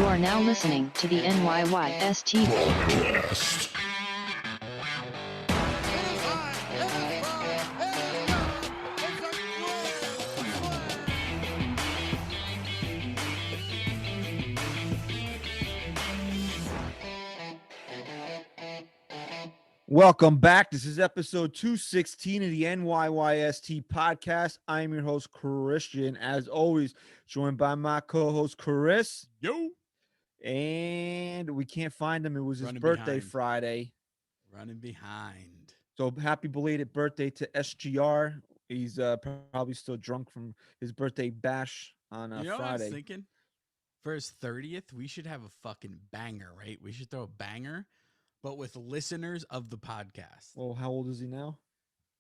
are now listening to the NYYST Podcast. Welcome back. This is episode 216 of the NYYST podcast. I am your host, Christian, as always, joined by my co-host, Chris. Yo. And we can't find him. It was his Running birthday behind. Friday. Running behind. So happy belated birthday to SGR. He's probably still drunk from his birthday bash on You know what I was Friday. thinking? For his 30th, we should have a fucking banger, right? We should throw a banger, but with listeners of the podcast. Well, how old is he now?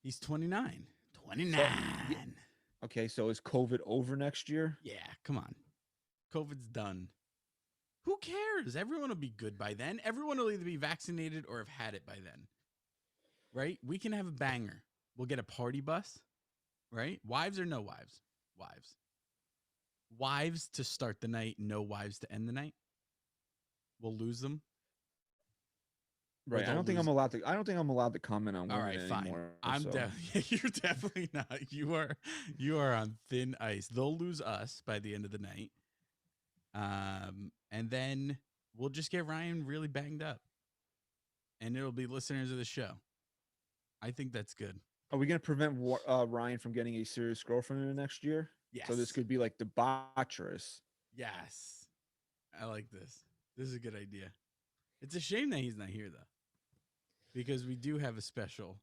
He's 29. 29. Okay, so is COVID over next year? Yeah, come on. COVID's done. Who cares? Everyone will be good by then. Everyone will either be vaccinated or have had it by then. Right? We can have a banger. We'll get a party bus, right? Wives or no wives? Wives. Wives to start the night, no wives to end the night. We'll lose them. Right. I don't think I'm allowed to comment on women All right, fine. anymore. You're definitely not. You are on thin ice. They'll lose us by the end of the night. And then we'll just get Ryan really banged up. And it'll be listeners of the show. I think that's good. Are we going to prevent Ryan from getting a serious girlfriend in the next year? Yes. So this could be like debaucherous. Yes. I like this. This is a good idea. It's a shame that he's not here, though. Because we do have a special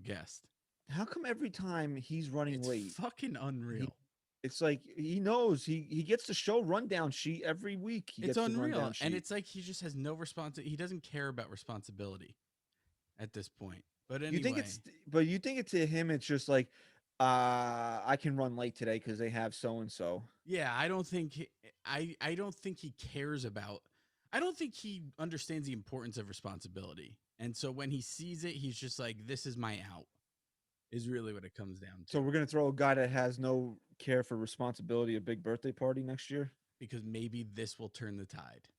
guest. How come every time he's running It's late? fucking unreal. It's like he knows he gets the show rundown sheet every week. It's unreal. And it's like he just has no he doesn't care about responsibility at this point. But anyway. You think it's to him, it's just like I can run late today because they have so and so. Yeah, I don't think he cares about. I don't think he understands the importance of responsibility. And so when he sees it, he's just like, this is my out, is really what it comes down to. So we're going to throw a guy that has no care for responsibility a big birthday party next year? Because maybe this will turn the tide.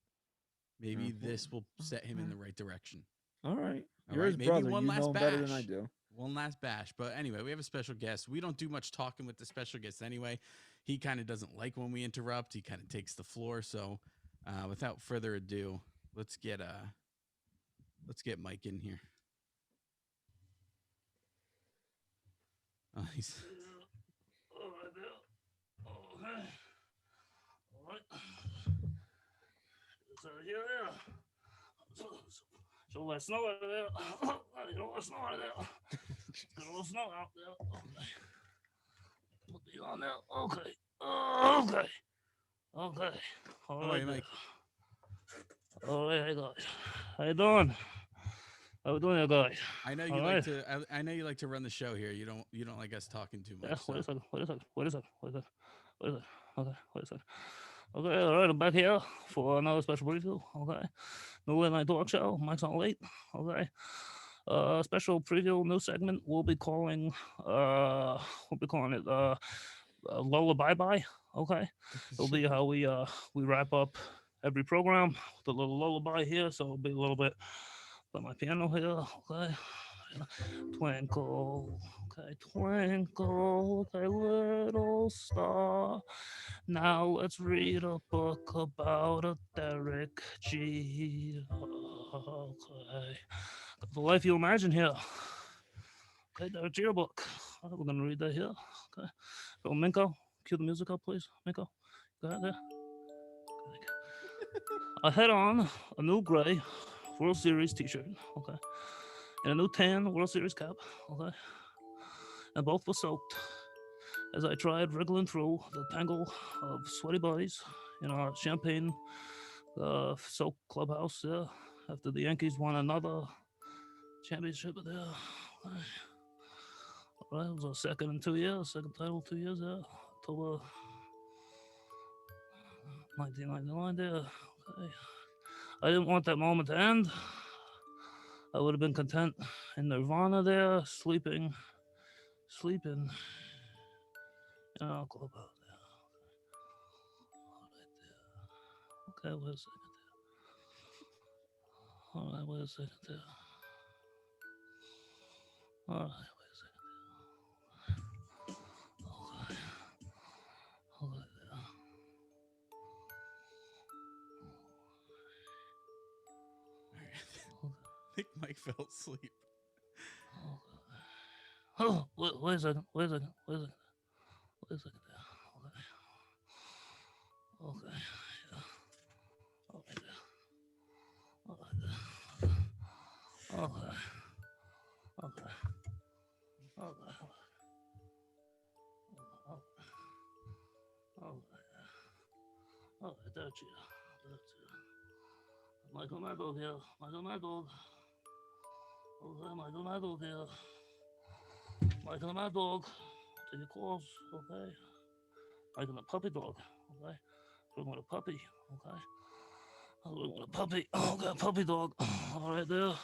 Maybe this will set him in the right direction. All right. All You're right? his Maybe brother. one You last know him bash. better than I do. One last bash. But anyway, we have a special guest. We don't do much talking with the special guest anyway. He kind of doesn't like when we interrupt. He kind of takes the floor. So without further ado, let's get Mike in here. Oh, he's. All right. So here. So let's snow out there. Let's snow out there. Get a little snow out there. Okay. Put these on there. Okay. All right, Mike. All right, hey guys. How you doing? How we doing, guys? I know you like to. I know you like to run the show here. You don't like us talking too much. Yeah, So. wait a second. Okay, wait a second. Okay, all right, I'm back here for another special preview. Okay, new late night talk show. Mike's on late. Okay, special preview, new segment. We'll be calling it lullaby bye. Okay, it'll be how we wrap up every program with a little lullaby here. So it'll be a little bit. Play my piano here. Okay, twinkle. Okay, twinkle, okay, little star. Now let's read a book about a Derek G. Okay. The life you imagine here. Okay, Derek G book. We're gonna read that here. Okay. So Minko, cue the music up, please. Minko. Go ahead there. I had on a new gray World Series t-shirt. Okay. And a new tan World Series cap. Okay. And both were soaked as I tried wriggling through the tangle of sweaty bodies in our champagne soaked clubhouse there after the Yankees won another championship there. All right, it was our second title 2 years there, October 1999 there. Okay. I didn't want that moment to end. I would have been content in Nirvana there, sleeping. I'll go about there. Okay, wait a second there. All right, wait a second there. All right, wait a second there. Okay. Okay there. I think Mike fell asleep. Oh, wait a second. Wait a second. Wait a second. Wait a second there. Okay. Okay. Yeah. All right there. All right there. Okay. Okay. Okay. All right, that's you. That's you. Michael Madog here. Michael Madog. Okay, Michael Madog here. Michael Madog. Take your calls, okay? Michael the puppy dog, okay? Bring with a puppy, okay? I'll bring with a puppy. Oh, got a puppy dog. All right there.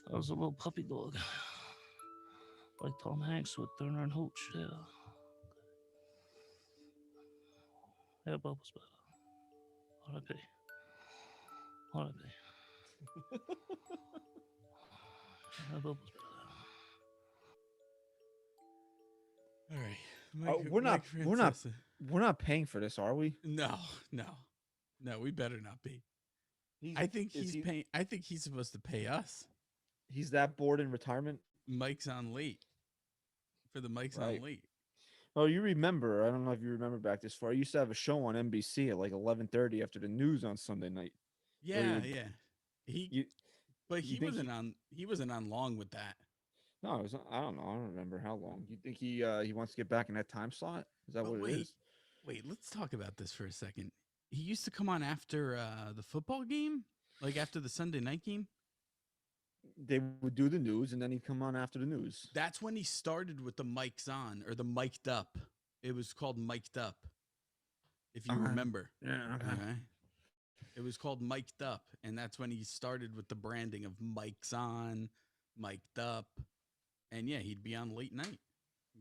That was a little puppy dog. Like Tom Hanks with Turner and Hooch, yeah. Yeah, Bubbles better. R.I.P. R.I.P. Yeah, Bubbles better. All right. We're not Francesa. we're not paying for this, are we? No. We better not be. I think he's paying. I think he's supposed to pay us. He's that bored in retirement. Mike's on late. For the Mike's Right. on late. Oh, you remember? I don't know if you remember back this far. I used to have a show on NBC at like 11:30 after the news on Sunday night. Yeah, would- yeah. You But you he think wasn't on. He wasn't on long with that. no, it was, I don't know. I don't remember how long. You think he wants to get back in that time slot? Is that But what it is? wait. Let's talk about this for a second. He used to come on after the football game, like after the Sunday night game. They would do the news and then he'd come on after the news. That's when he started with the mics on or the mic'd up. It was called mic'd up, if you remember. Yeah. Okay. Okay. It was called mic'd up, and that's when he started with the branding of mics on, mic'd up, and yeah, he'd be on late night.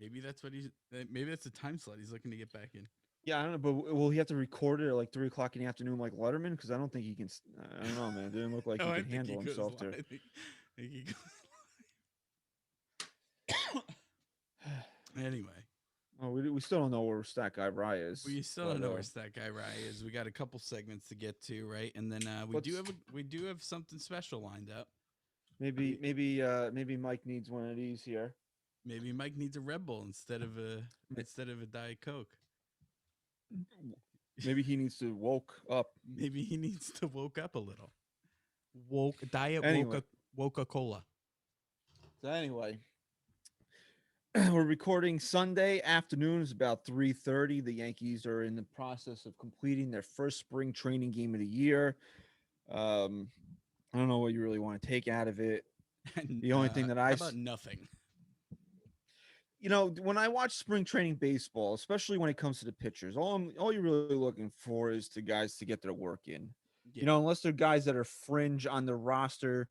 Maybe that's what he's. Maybe that's the time slot he's looking to get back in. Yeah, I don't know, but will he have to record it at like 3 o'clock in the afternoon, like Letterman? Because I don't think he can. I don't know, man. It didn't look like No, he I could think handle he goes himself live. there. I think he goes live. Anyway, Oh, we still don't know where Stat Guy Rye is. we still but, don't know where Stat Guy Rye is. We got a couple segments to get to, right? And then we do have something special lined up. maybe Mike needs one of these here. Maybe Mike needs a Red Bull instead of a Diet Coke. Maybe he needs to woke up. Maybe he needs to woke up a little. Anyway. Woca Cola. So anyway, we're recording Sunday afternoon. It's about 3:30. The Yankees are in the process of completing their first spring training game of the year. I don't know what you really want to take out of it. The only thing that how about nothing. When I watch spring training baseball, especially when it comes to the pitchers, all you're really looking for is the guys to get their work in. Yeah. Unless they're guys that are fringe on the roster,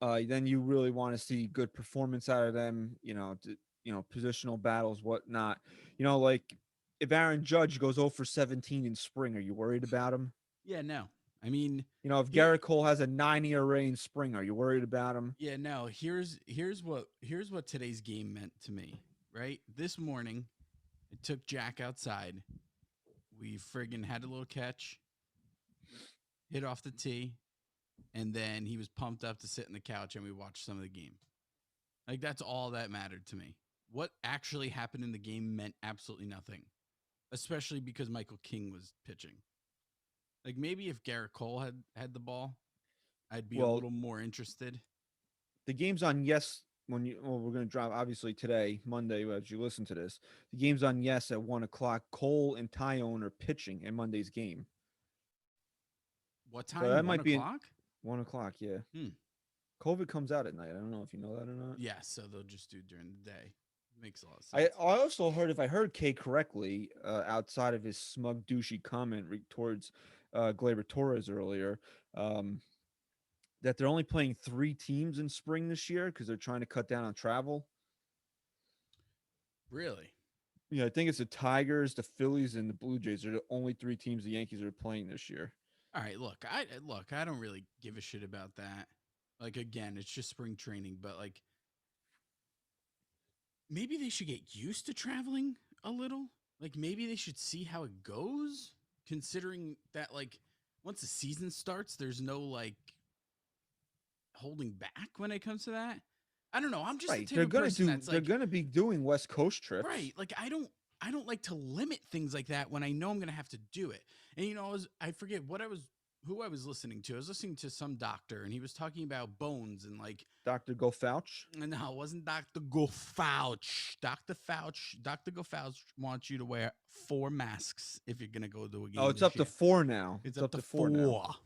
then you really want to see good performance out of them. Positional battles, whatnot. Like if Aaron Judge goes 0 for 17 in spring, are you worried about him? Yeah, no. I mean, If Garrett Cole has a 9 ERA in spring, are you worried about him? yeah, no. Here's what today's game meant to me. Right, this morning, I took Jack outside. We friggin' had a little catch, hit off the tee, and then he was pumped up to sit on the couch and we watched some of the game. Like that's all that mattered to me. What actually happened in the game meant absolutely nothing, especially because Michael King was pitching. Like maybe if Garrett Cole had the ball, I'd be a little more interested. The game's on Yes we're going to drop obviously today, Monday, as you listen to this. The game's on Yes at 1 o'clock. Cole and Tyone are pitching in Monday's game. What time? So that 1 might be 1 o'clock, yeah. COVID comes out at night. I don't know if you know that or not. Yeah, so they'll just do during the day. Makes a lot of sense. I also heard, if I heard Kay correctly, outside of his smug, douchey comment towards Gleber Torres earlier, that they're only playing 3 teams in spring this year because they're trying to cut down on travel. Really? Yeah, I think it's the Tigers, the Phillies, and the Blue Jays are the only three teams the Yankees are playing this year. All right, look, I don't really give a shit about that. Like again, it's just spring training, but like maybe they should get used to traveling a little. Like maybe they should see how it goes, considering that like once the season starts, there's no like holding back when it comes to that. I don't know. I'm just the Right. type of person that's They're like, gonna be doing West Coast trips. right, like I don't like to limit things like that when I know I'm gonna have to do it. And you know, I forget what I was who I was listening to. I was listening to some doctor and he was talking about bones and like Dr. Go Fouch. no, it wasn't Dr. Go Fouch. Dr. Go Fouch wants you to wear 4 masks if you're gonna go to a game. Oh, it's this up to year. 4 now. It's up to 4. Now.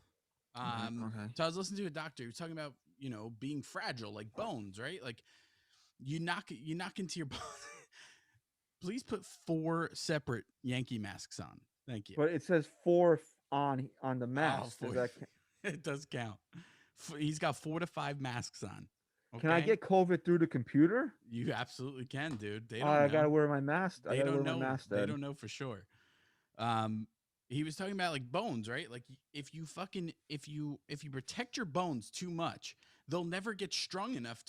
Okay. So I was listening to a doctor who was talking about, you know, being fragile like bones, right? Like you knock into your bones. Please put 4 separate Yankee masks on. Thank you. But it says 4 on the mask. Oh, Does that, it does count. He's got 4 to 5 masks on. Okay? can I get COVID through the computer? You absolutely can, dude. They Oh, don't I know. gotta wear my mask. I They gotta don't wear know. my mask. They Then. don't know for sure. He was talking about like bones, right? Like if you protect your bones too much, they'll never get strong enough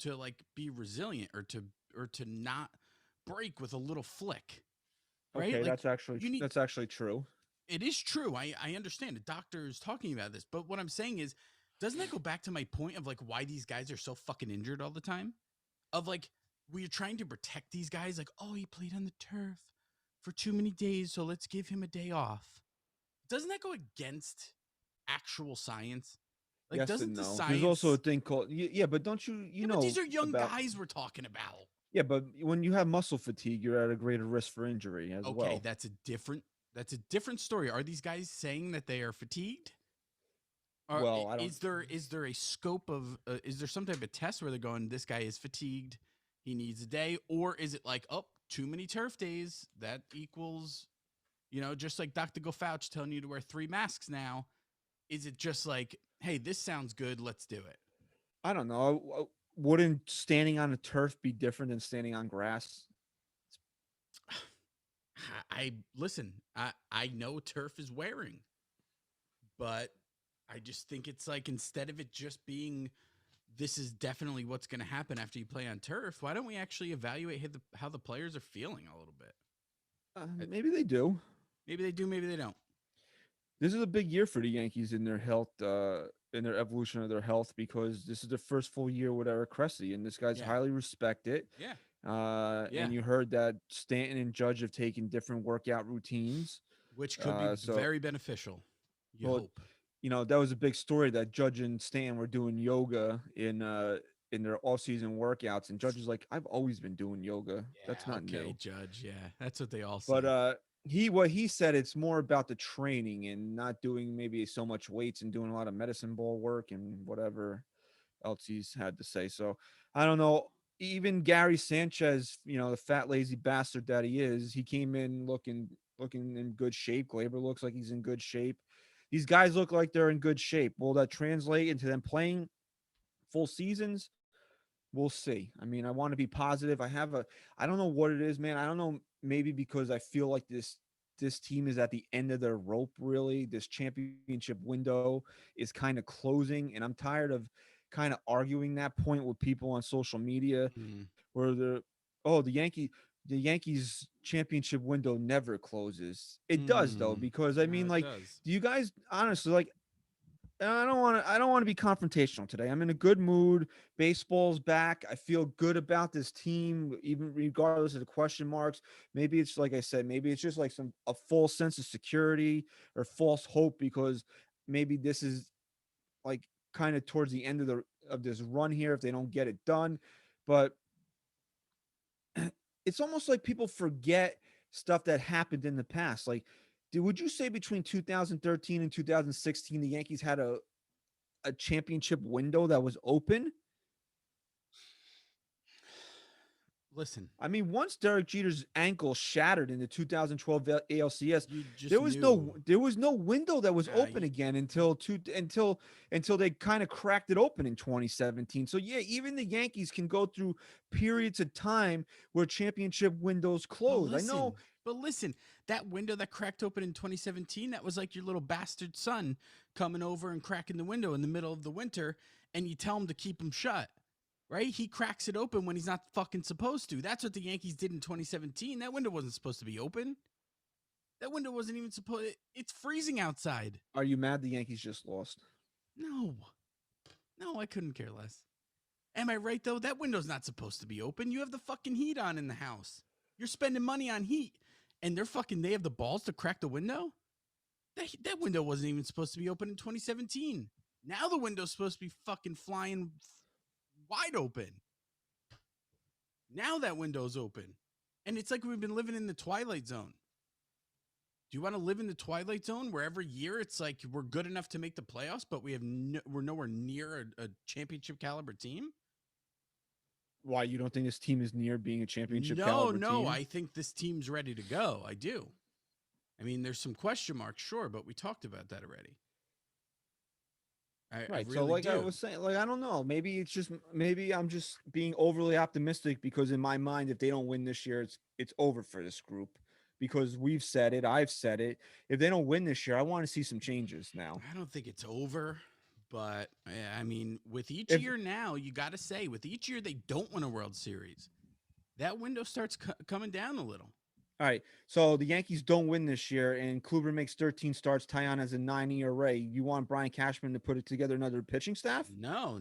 to like be resilient or to not break with a little flick. Right? Okay, Like, that's actually true. it is true. I understand. The doctor is talking about this, but what I'm saying is, doesn't that go back to my point of like why these guys are so fucking injured all the time? Of like we're trying to protect these guys, like, oh, he played on the turf for too many days, so let's give him a day off. Doesn't that go against actual science? Like, Yes doesn't and the no. science? There's also a thing called yeah, but don't you Yeah, know but these are young about guys we're talking about. yeah, but when you have muscle fatigue, you're at a greater risk for injury as Okay, well. that's a different story. Are these guys saying that they are fatigued? Or Well, I don't. is there a scope of is there some type of test where they're going, this guy is fatigued, he needs a day, or is it like, oh, too many turf days that equals, you know, just like Dr. Go Fouch telling you to wear 3 masks now? Is it just like, hey, this sounds good, let's do it? I don't know. Wouldn't standing on a turf be different than standing on grass? I listen. I know turf is wearing, but I just think it's like instead of it just being this is definitely what's going to happen after you play on turf, why don't we actually evaluate how the players are feeling a little bit? Maybe they do. Maybe they do, maybe they don't. This is a big year for the Yankees in their health, in their evolution of their health, because this is the first full year with Eric Cressy, and this guy's Yeah. highly respected. Yeah. Yeah. And you heard that Stanton and Judge have taken different workout routines, Which could be so very beneficial. You well, hope. you know that was a big story that Judge and Stanton were doing yoga in their off-season workouts, and Judge is like, I've always been doing yoga. That's not okay, new. Judge. Yeah, that's what they all say. But what he said, it's more about the training and not doing maybe so much weights and doing a lot of medicine ball work and whatever else he's had to say. So I don't know. Even Gary Sanchez, you know, the fat lazy bastard that he is, he came in looking in good shape. Glaber looks like he's in good shape. These guys look like they're in good shape. Will that translate into them playing full seasons? We'll see. I mean, I want to be positive. I don't know what it is, man. I don't know. Maybe because I feel like this team is at the end of their rope. Really, this championship window is kind of closing, and I'm tired of kind of arguing that point with people on social media Mhm. where the Yankees championship window never closes. It does though, because I No, mean, it like, does. do you guys honestly like? I don't want to be confrontational today. I'm in a good mood. Baseball's back. I feel good about this team, even regardless of the question marks. Maybe it's like I said, maybe it's just like a false sense of security or false hope, because maybe this is like kind of towards the end of this run here if they don't get it done. But it's almost like people forget stuff that happened in the past. Like, would you say between 2013 and 2016 the Yankees had a championship window that was open? Listen, I mean, once Derek Jeter's ankle shattered in the 2012 ALCS, you just there was knew. no window that was open again until they kind of cracked it open in 2017. So yeah, even the Yankees can go through periods of time where championship windows close. I know. But listen, that window that cracked open in 2017, that was like your little bastard son coming over and cracking the window in the middle of the winter, and you tell him to keep him shut. Right? He cracks it open when he's not fucking supposed to. That's what the Yankees did in 2017. That window wasn't supposed to be open. That window wasn't even supposed. It's freezing outside. Are you mad the Yankees just lost? No, I couldn't care less. Am I right though? That window's not supposed to be open. You have the fucking heat on in the house. You're spending money on heat, and they have the balls to crack the window. That window wasn't even supposed to be open in 2017. Now the window's supposed to be fucking flying wide open. Now that window's open. And it's like we've been living in the Twilight Zone. Do you want to live in the Twilight Zone where every year it's like we're good enough to make the playoffs, but we're nowhere near a championship caliber team? Why, you don't think this team is near being a championship No, caliber team? I think this team's ready to go. I do. I mean, there's some question marks, sure, but we talked about that already. Right. So like I was saying, like, I don't know. Maybe I'm just being overly optimistic because in my mind, if they don't win this year, it's over for this group. Because we've said it, I've said it. If they don't win this year, I want to see some changes now. I don't think it's over, but I mean, with each year now, you got to say, with each year they don't win a World Series, that window starts coming down a little. All right. So the Yankees don't win this year, and Kluber makes 13 starts. Taillon has a 9 ERA. You want Brian Cashman to put it together another pitching staff? No.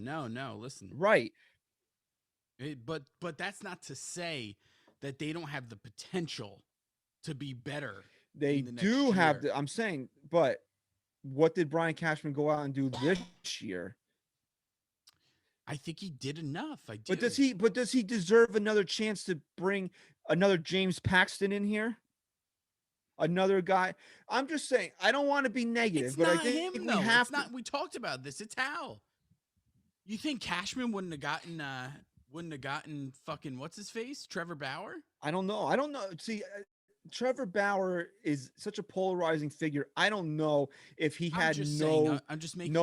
Listen. Right. But that's not to say that they don't have the potential to be better. They do have the. I'm saying, but what did Brian Cashman go out and do this year? I think he did enough. I do. But does he deserve another chance to bring another James Paxton in here? Another guy. I'm just saying, I don't want to be negative, it's but not I think him, we though. have It's not. We talked about this. It's Hal. You think Cashman wouldn't have gotten fucking what's his face? Trevor Bauer? I don't know. See, Trevor Bauer is such a polarizing figure. I don't know if he had no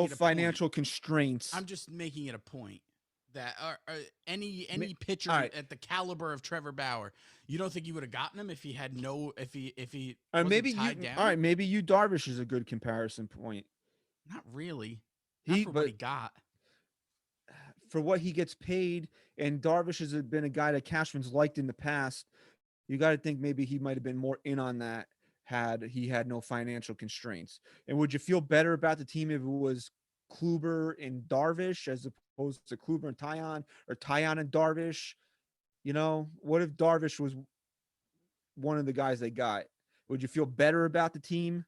financial constraints. I'm just making it a point that any pitcher at the caliber of Trevor Bauer, you don't think you would have gotten him if he had if he wasn't tied down? All right, maybe Yu Darvish is a good comparison point. Not really. What he got. For what he gets paid, and Darvish has been a guy that Cashman's liked in the past. You got to think maybe he might have been more in on that had he had no financial constraints. And would you feel better about the team if it was Kluber and Darvish as opposed to Kluber and Taillon, or Taillon and Darvish? You know, what if Darvish was one of the guys they got? Would you feel better about the team?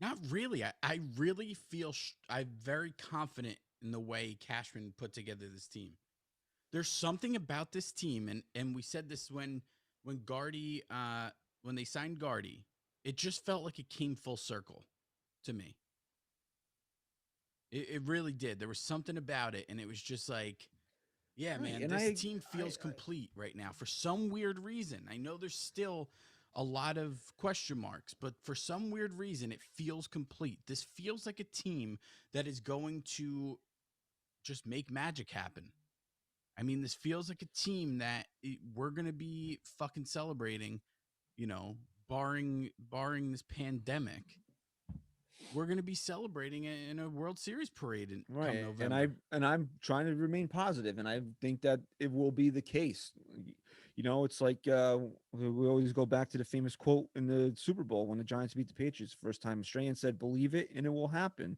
Not really. I really feel I'm very confident in the way Cashman put together this team. There's something about this team, and we said this when Gardy when they signed Gardy, it just felt like it came full circle to me. It really did. There was something about it, and it was just like, yeah, right, man, this team feels complete right now for some weird reason. I know there's still a lot of question marks, but for some weird reason, it feels complete. This feels like a team that is going to just make magic happen. I mean, this feels like a team that we're going to be fucking celebrating, you know, barring this pandemic. We're going to be celebrating in a World Series parade in come November. And I'm trying to remain positive, and I think that it will be the case. You know, it's like we always go back to the famous quote in the Super Bowl when the Giants beat the Patriots the first time. Strahan said, "Believe it, and it will happen."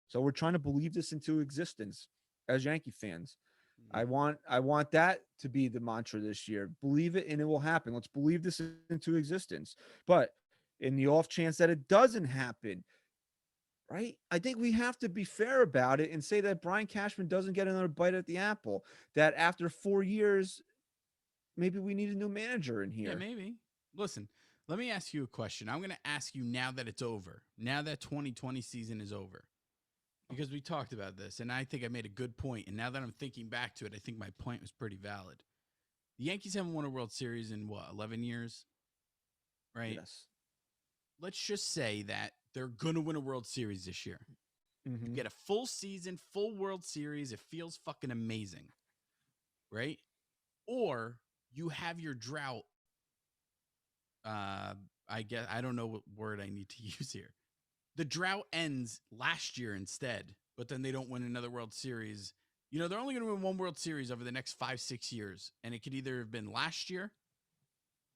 So we're trying to believe this into existence as Yankee fans. I want that to be the mantra this year. Believe it and it will happen. Let's believe this into existence. But in the off chance that it doesn't happen, right? I think we have to be fair about it and say that Brian Cashman doesn't get another bite at the apple. That after 4 years, maybe we need a new manager in here. Yeah, maybe. Listen, let me ask you a question. I'm going to ask you now that it's over. Now that 2020 season is over. Because we talked about this, and I think I made a good point. And now that I'm thinking back to it, I think my point was pretty valid. The Yankees haven't won a World Series in what, 11 years? Right? Yes. Let's just say that they're going to win a World Series this year. You Mhm. get a full season, full World Series. It feels fucking amazing. Right? Or you have your drought. I guess I don't know what word I need to use here. The drought ends last year instead, but then they don't win another World Series. You know, they're only going to win one World Series over the next 5-6 years. And it could either have been last year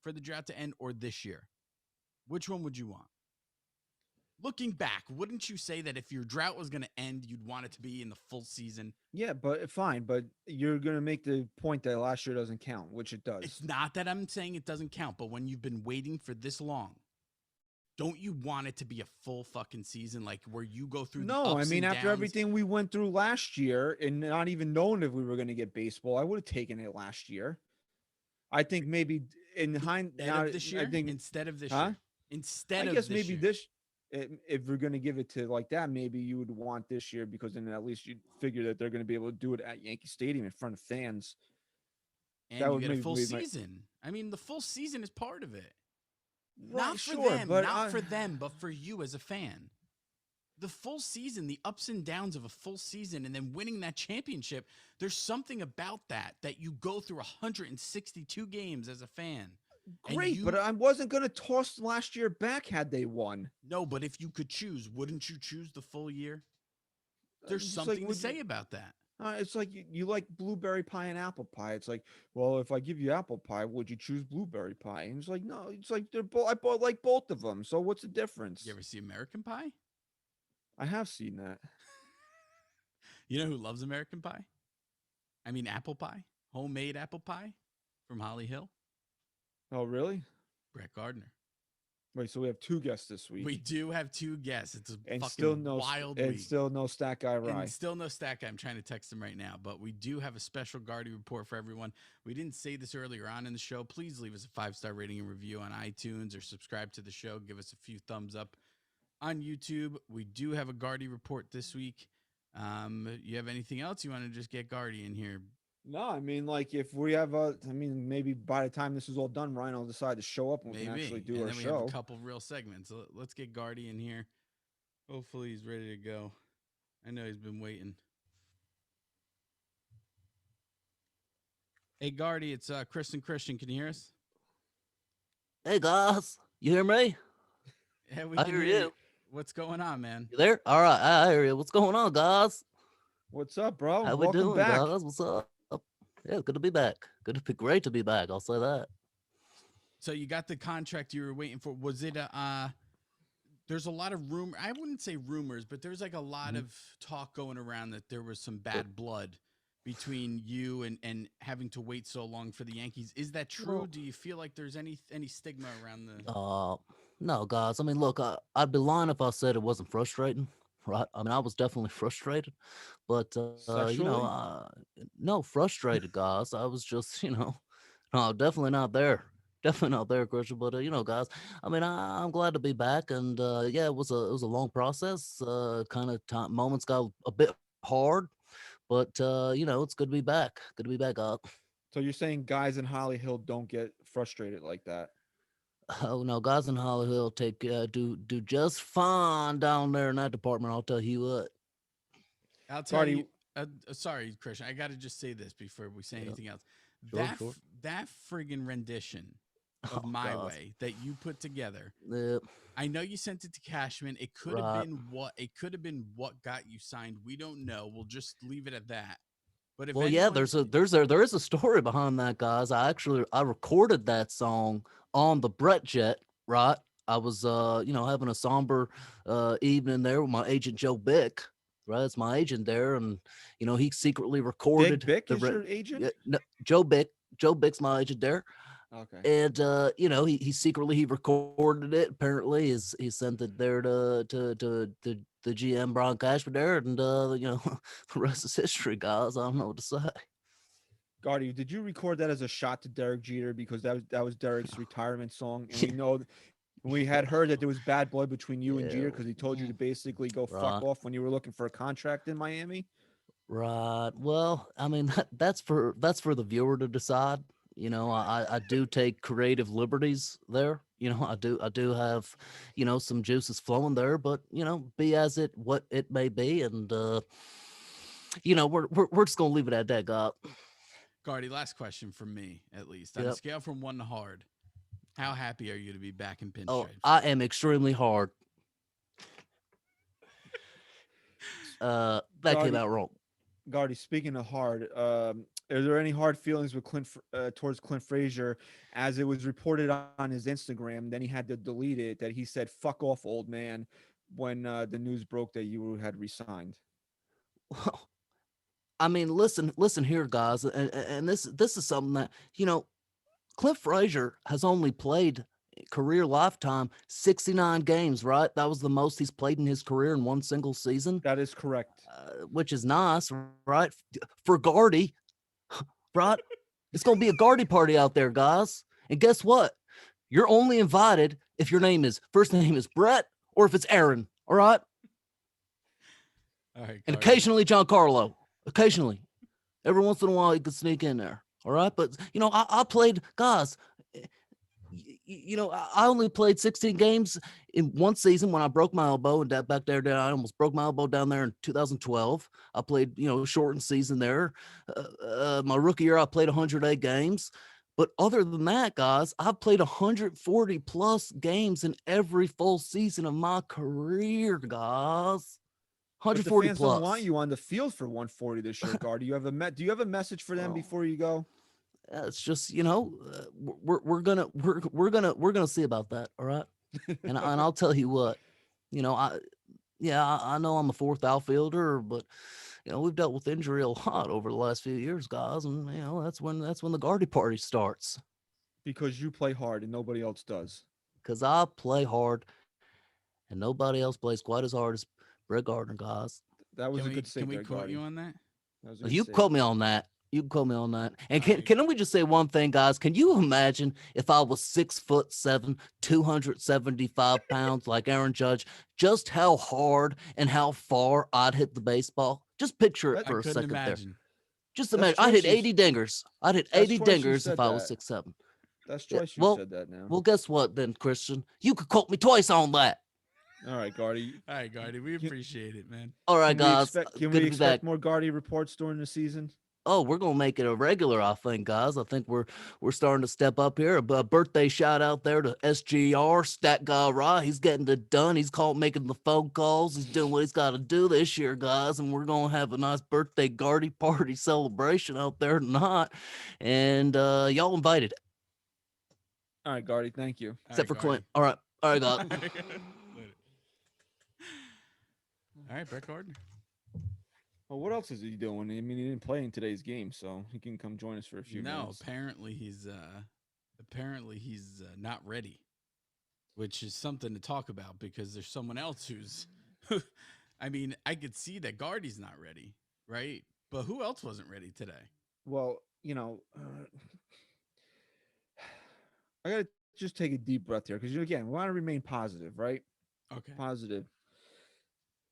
for the drought to end or this year. Which one would you want? Looking back, wouldn't you say that if your drought was going to end, you'd want it to be in the full season? Yeah, but fine. But you're gonna make the point that last year doesn't count, which it does. It's not that I'm saying it doesn't count, but when you've been waiting for this long, don't you want it to be a full fucking season, like where you go through the No, I ups mean, and after downs? everything we went through last year and not even knowing if we were going to get baseball, I would have taken it last year. I think maybe in hindsight, Instead of this year? I think, Instead of this huh? year. Instead I of guess this maybe year. if we're going to give it to like that, maybe you would want this year because then at least you'd figure that they're going to be able to do it at Yankee Stadium in front of fans. And That you would get a maybe full be my- season. I mean, the full season is part of it. Right, Not for sure, them, but not for them, but for you as a fan. The full season, the ups and downs of a full season, and then winning that championship, there's something about that you go through 162 games as a fan. And great, but I wasn't going to toss last year back had they won. No, but if you could choose, wouldn't you choose the full year? There's It's like, something to would say you- about that. It's like you like blueberry pie and apple pie. It's like, well, if I give you apple pie, would you choose blueberry pie? And it's like, no, it's like they're both. I bought like both of them. So what's the difference? You ever see American Pie? I have seen that. You know who loves American Pie? I mean, apple pie, homemade apple pie from Holly Hill. Oh, really? Brett Gardner. Wait, so we have two guests this week. We do have two guests. It's a and fucking still no wild and week. still no stat guy Rye. And still no stat guy. I'm trying to text him right now, but we do have a special Gardy report for everyone. We didn't say this earlier on in the show. Please leave us a 5-star rating and review on iTunes or subscribe to the show. Give us a few thumbs up on YouTube. We do have a Gardy report this week. You have anything else you want to just get Gardy in here? No, I mean, like if we have maybe by the time this is all done, Ryan will decide to show up and we can actually do and our then we show. have a couple real segments. Let's get Gardy in here. Hopefully he's ready to go. I know he's been waiting. Hey, Gardy, it's Chris and Christian. Can you hear us? Hey guys, you hear me? Yeah, we I can hear you. What's going on, man? You there? All right, I hear you. What's going on, guys? What's up, bro? How we Welcome doing, back. guys? What's up? Yeah, good to be back. Good to be great to be back. I'll say that. So you got the contract you were waiting for. Was it there's a lot of rumor. I wouldn't say rumors, but there's like a lot of talk going around that there was some bad blood between you and having to wait so long for the Yankees. Is that true? Well- Do you feel like there's any stigma around the No, guys. I mean, look, I'd be lying if I said it wasn't frustrating, right? I mean, I was definitely frustrated, but Sexually? no, frustrated, guys. I was just, no, definitely not there. Definitely not there, Christian. But guys, I mean, I'm glad to be back, and yeah, it was a long process. Kind of time moments got a bit hard, but it's good to be back. Good to be back up. So you're saying guys in Holly Hill don't get frustrated like that? Oh no, guys in Holly Hill do just fine down there in that department. I'll tell you what. I'll tell Gardy- you. Sorry, Christian. I got to just say this before we say anything else. Sure. That friggin' rendition of Oh, My God. Way that you put together. Yep. I know you sent it to Cashman. It could have been what got you signed. We don't know. We'll just leave it at that. But if Well, yeah, there is a story behind that, guys. I recorded that song on the Brett Jet, right? I was having a somber evening there with my agent Joe Bick, right? It's my agent there, and he secretly recorded Big Bick is Bre- your agent? Yeah, no, Joe Bick. Joe Bick's my agent there. Okay. And he secretly recorded it. Apparently, he sent it there to the GM Brian Cashman there, and the rest is history, guys. I don't know what to say. Gardy, did you record that as a shot to Derek Jeter because that was Derek's retirement song, and we know we had heard that there was bad blood between you and Jeter because he told you to basically go fuck Right. off when you were looking for a contract in Miami? Right. Well, I mean that's for the viewer to decide. I do take creative liberties there. I do have, some juices flowing there, but be as it what it may be, and we're just gonna leave it at that, God. Gardy, last question from me, at least. On a Yep. scale from 1 to hard, how happy are you to be back in Oh, pinstripes? I am extremely hard. That came Gardy, out wrong. Gardy, speaking of hard, are there any hard feelings with towards Clint Frazier, as it was reported on his Instagram? Then he had to delete it. That he said "fuck off, old man," when the news broke that you had resigned. Well, I mean, listen here, guys, and this is something that Cliff Frazier has only played career lifetime 69 games, right? That was the most he's played in his career in one single season, That is correct. which is nice, right? For Gardy, right? It's going to be a Gardy party out there, guys. And guess what? You're only invited if your first name is Brett or if it's Aaron, all right? All right, And Gardy. occasionally Giancarlo. Occasionally. Every once in a while, he could sneak in there. All right. But, I played, guys, I only played 16 games in one season when I broke my elbow. And back there, I almost broke my elbow down there in 2012. I played, shortened season there. My rookie year, I played 108 games. But other than that, guys, I've played 140 plus games in every full season of my career, guys. But the 140 fans plus. don't want you on the field for 140 this year, Gardy. Do you have a message for them Well, before you go? It's just we're gonna see about that, all right. And I'll tell you what, I know I'm a fourth outfielder, but we've dealt with injury a lot over the last few years, guys, and that's when the Gardy party starts. Because you play hard and nobody else does. Because I play hard, and nobody else plays quite as hard as Brett Gardner, guys. That was Can a we, good save can we there, quote Gardy. you on that? That was a Well, good you save. quote me on that. You can quote me on that. And All right. can we just say one thing, guys? Can you imagine if I was 6'7", 275 pounds like Aaron Judge, just how hard and how far I'd hit the baseball? Just picture it That- I for a couldn't second there. imagine. Just That's imagine. I'd hit twice you- 80 dingers. I'd hit That's 80 twice you dingers said if I was that. 6'7". That's Yeah, twice you well- said that now. Well, guess what then, Christian? You could quote me twice on that. All right, Gardy. All right, Gardy, we appreciate it, man. All right, Can we guys. expect, can Good we to be back. expect more Gardy reports during the season? Oh, we're gonna make it a regular, I think, guys. I think we're starting to step up here. A birthday shout out there to SGR, Stat Guy Rye. He's getting it done. He's making the phone calls. He's doing what he's got to do this year, guys. And we're gonna have a nice birthday Gardy party celebration out there tonight. And y'all invited, All right, Gardy. Thank you. All except right, for Clint. All right, guys. Gardy. Later. All right, Brett Gardner. Well, what else is he doing? I mean, he didn't play in today's game, so he can come join us for a few No, minutes. apparently he's not ready, which is something to talk about because there's someone else who's. I mean, I could see that Gardy's not ready, right? But who else wasn't ready today? Well, I gotta just take a deep breath here because again, we want to remain positive, right? Okay. Positive.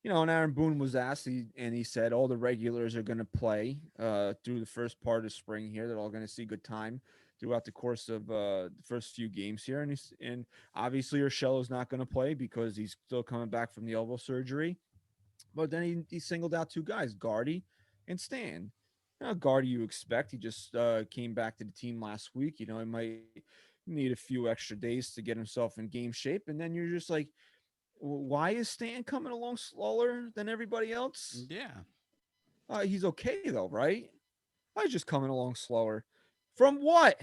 And Aaron Boone was asked, and he said all the regulars are going to play through the first part of spring here. They're all going to see good time throughout the course of the first few games here. And obviously, Urshela's not going to play because he's still coming back from the elbow surgery. But then he singled out two guys, Gardy and Stan. Gardy, you expect. He just came back to the team last week. He might need a few extra days to get himself in game shape. And then you're just like, why is Stan coming along slower than everybody else? Yeah. He's okay though, right? Why is just coming along slower? From what?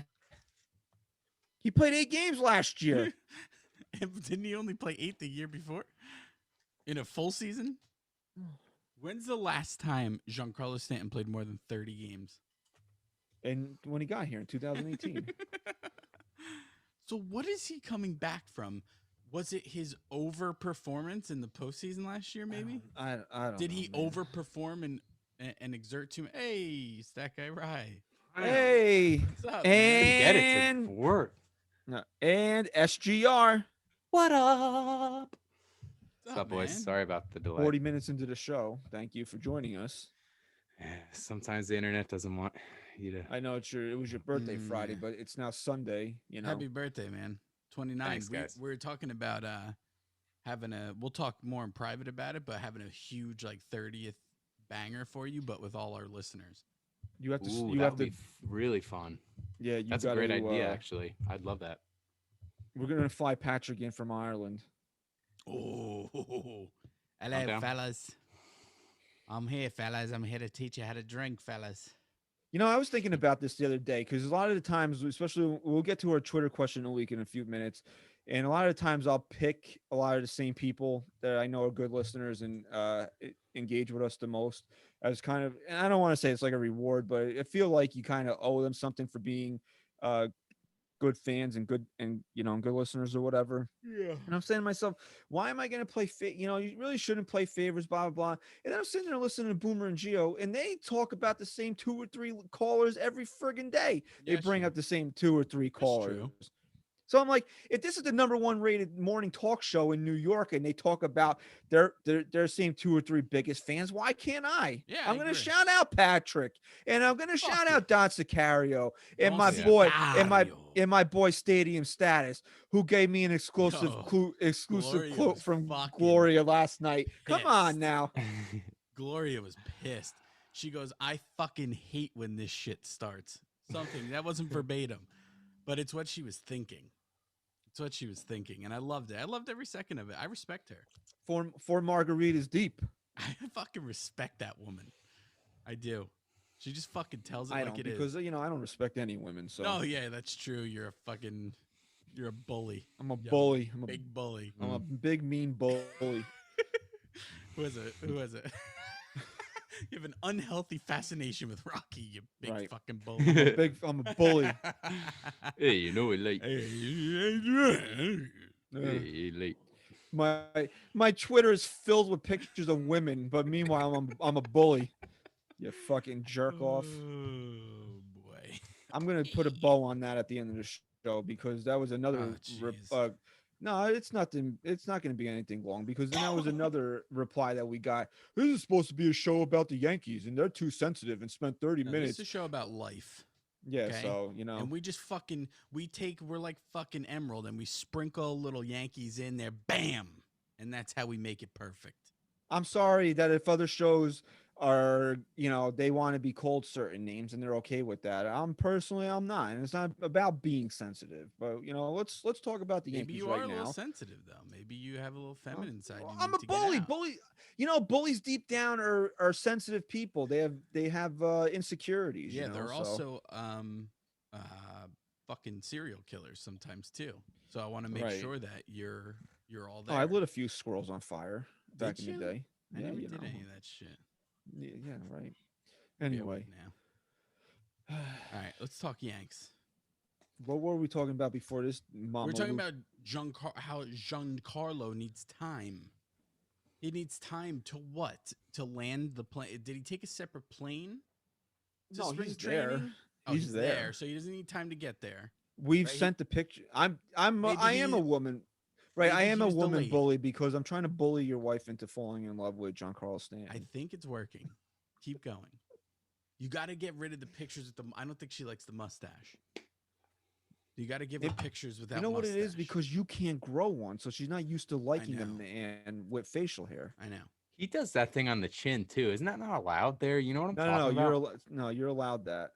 He played 8 games last year. Didn't he only play 8 the year before? In a full season? When's the last time Giancarlo Stanton played more than 30 games? And when he got here in 2018. So what is he coming back from? Was it his overperformance in the postseason last year? Maybe I don't. Did know, he man. overperform and exert too? Hey, Stack Guy Rye. Hey, What's up, Get it and to work. and SGR. What up? What's up, boys? man? Sorry about the delay. 40 minutes into the show. Thank you for joining us. Sometimes the internet doesn't want I know it was your birthday Friday, Yeah. but it's now Sunday. You know. Happy birthday, man. 29. Thanks, guys. We're talking about having we'll talk more in private about it, but having a huge like 30th banger for you, but with all our listeners. You have to. Ooh, You that have would to. be really fun. Yeah, you That's got a great to, idea, actually. I'd love that. We're gonna fly Patrick in from Ireland. Oh, hello, down. fellas. I'm here, fellas. I'm here to teach you how to drink, fellas. You know, I was thinking about this the other day because a lot of the times, especially we'll get to our Twitter question of the week in a few minutes, and a lot of the times I'll pick a lot of the same people that I know are good listeners and engage with us the most as kind of, and I don't want to say it's like a reward, but I feel like you kind of owe them something for being uh, good fans and good and good listeners or whatever. Yeah. And I'm saying to myself, why am I going to play? You really shouldn't play favors, blah, blah, blah. And then I'm sitting there listening to Boomer and Geo, and they talk about the same 2 or 3 callers every friggin' day. They That's bring true. up the same 2 or 3 That's callers. true. So I'm like, if this is the #1 rated morning talk show in New York, and they talk about their same 2 or 3 biggest fans, why can't I? Yeah, I'm I gonna agree. shout out Patrick, and I'm gonna shout yeah. out Don Sicario and Don my boy Sicario. and my boy Stadium Status, who gave me an exclusive Yo, exclusive Gloria quote was from fucking Gloria last night. Come on pissed. now. Gloria was pissed. She goes, I fucking hate when this shit starts. Something that wasn't verbatim, but it's what she was thinking. It's what she was thinking. And I loved it. I loved every second of it. I respect her. Four margaritas deep. I fucking respect that woman. I do. She just fucking tells it I like don't it is. because I don't respect any women. So No, yeah, that's true. You're a bully. I'm a Yo, bully. I'm a big bully. I'm a big mean bully. Who is it? Who is it? You have an unhealthy fascination with Rocky, you big Right. fucking bully. I'm a bully. Hey, you know it late. Uh, Hey, late. my Twitter is filled with pictures of women, but meanwhile I'm a bully. You fucking jerk off. Oh boy. I'm gonna put a bow on that at the end of the show because that was another. Oh, jeez. No, it's nothing. It's not going to be anything long because then that was another reply that we got. This is supposed to be a show about the Yankees, and they're too sensitive and spent 30 No, minutes. this is a show about life. Yeah, okay? so And we just we're like fucking Emerald and we sprinkle little Yankees in there, bam. And that's how we make it perfect. I'm sorry that if other shows are, they want to be called certain names and they're okay with that. I'm not, and it's not about being sensitive. But let's talk about the Maybe Yankees you right are a now. little sensitive though. Maybe you have a little feminine side. Well, you I'm need a to get bully. out. Bullies deep down are sensitive people. They have insecurities. Yeah, they're so. also fucking serial killers sometimes too. So I want to make Right. sure that you're all Oh, there. I lit a few squirrels on fire back Did in the you? day. I Yeah, never you did know. any of that shit. Yeah, right. Maybe I Anyway, would now. All right, let's talk Yanks. what were we talking about before this? Mama We're talking Luke? about how Giancarlo needs time. He needs time to what? To land the plane? Did he take a separate plane? To No, spring he's there. training? Oh, He's there. so he doesn't need time to get there. We've Right, sent the picture. I am a woman. Right, I maybe am he a was woman delayed. bully because I'm trying to bully your wife into falling in love with Giancarlo Stanton. I think it's working. Keep going. You got to get rid of the pictures with the. I don't think she likes the mustache. You got to give her pictures without. You know what it is? mustache. Because you can't grow one, so she's not used to liking a know. man with facial hair. I know. He does that thing on the chin too. Isn't that not allowed there? You know what I'm No, talking about? you're allowed that.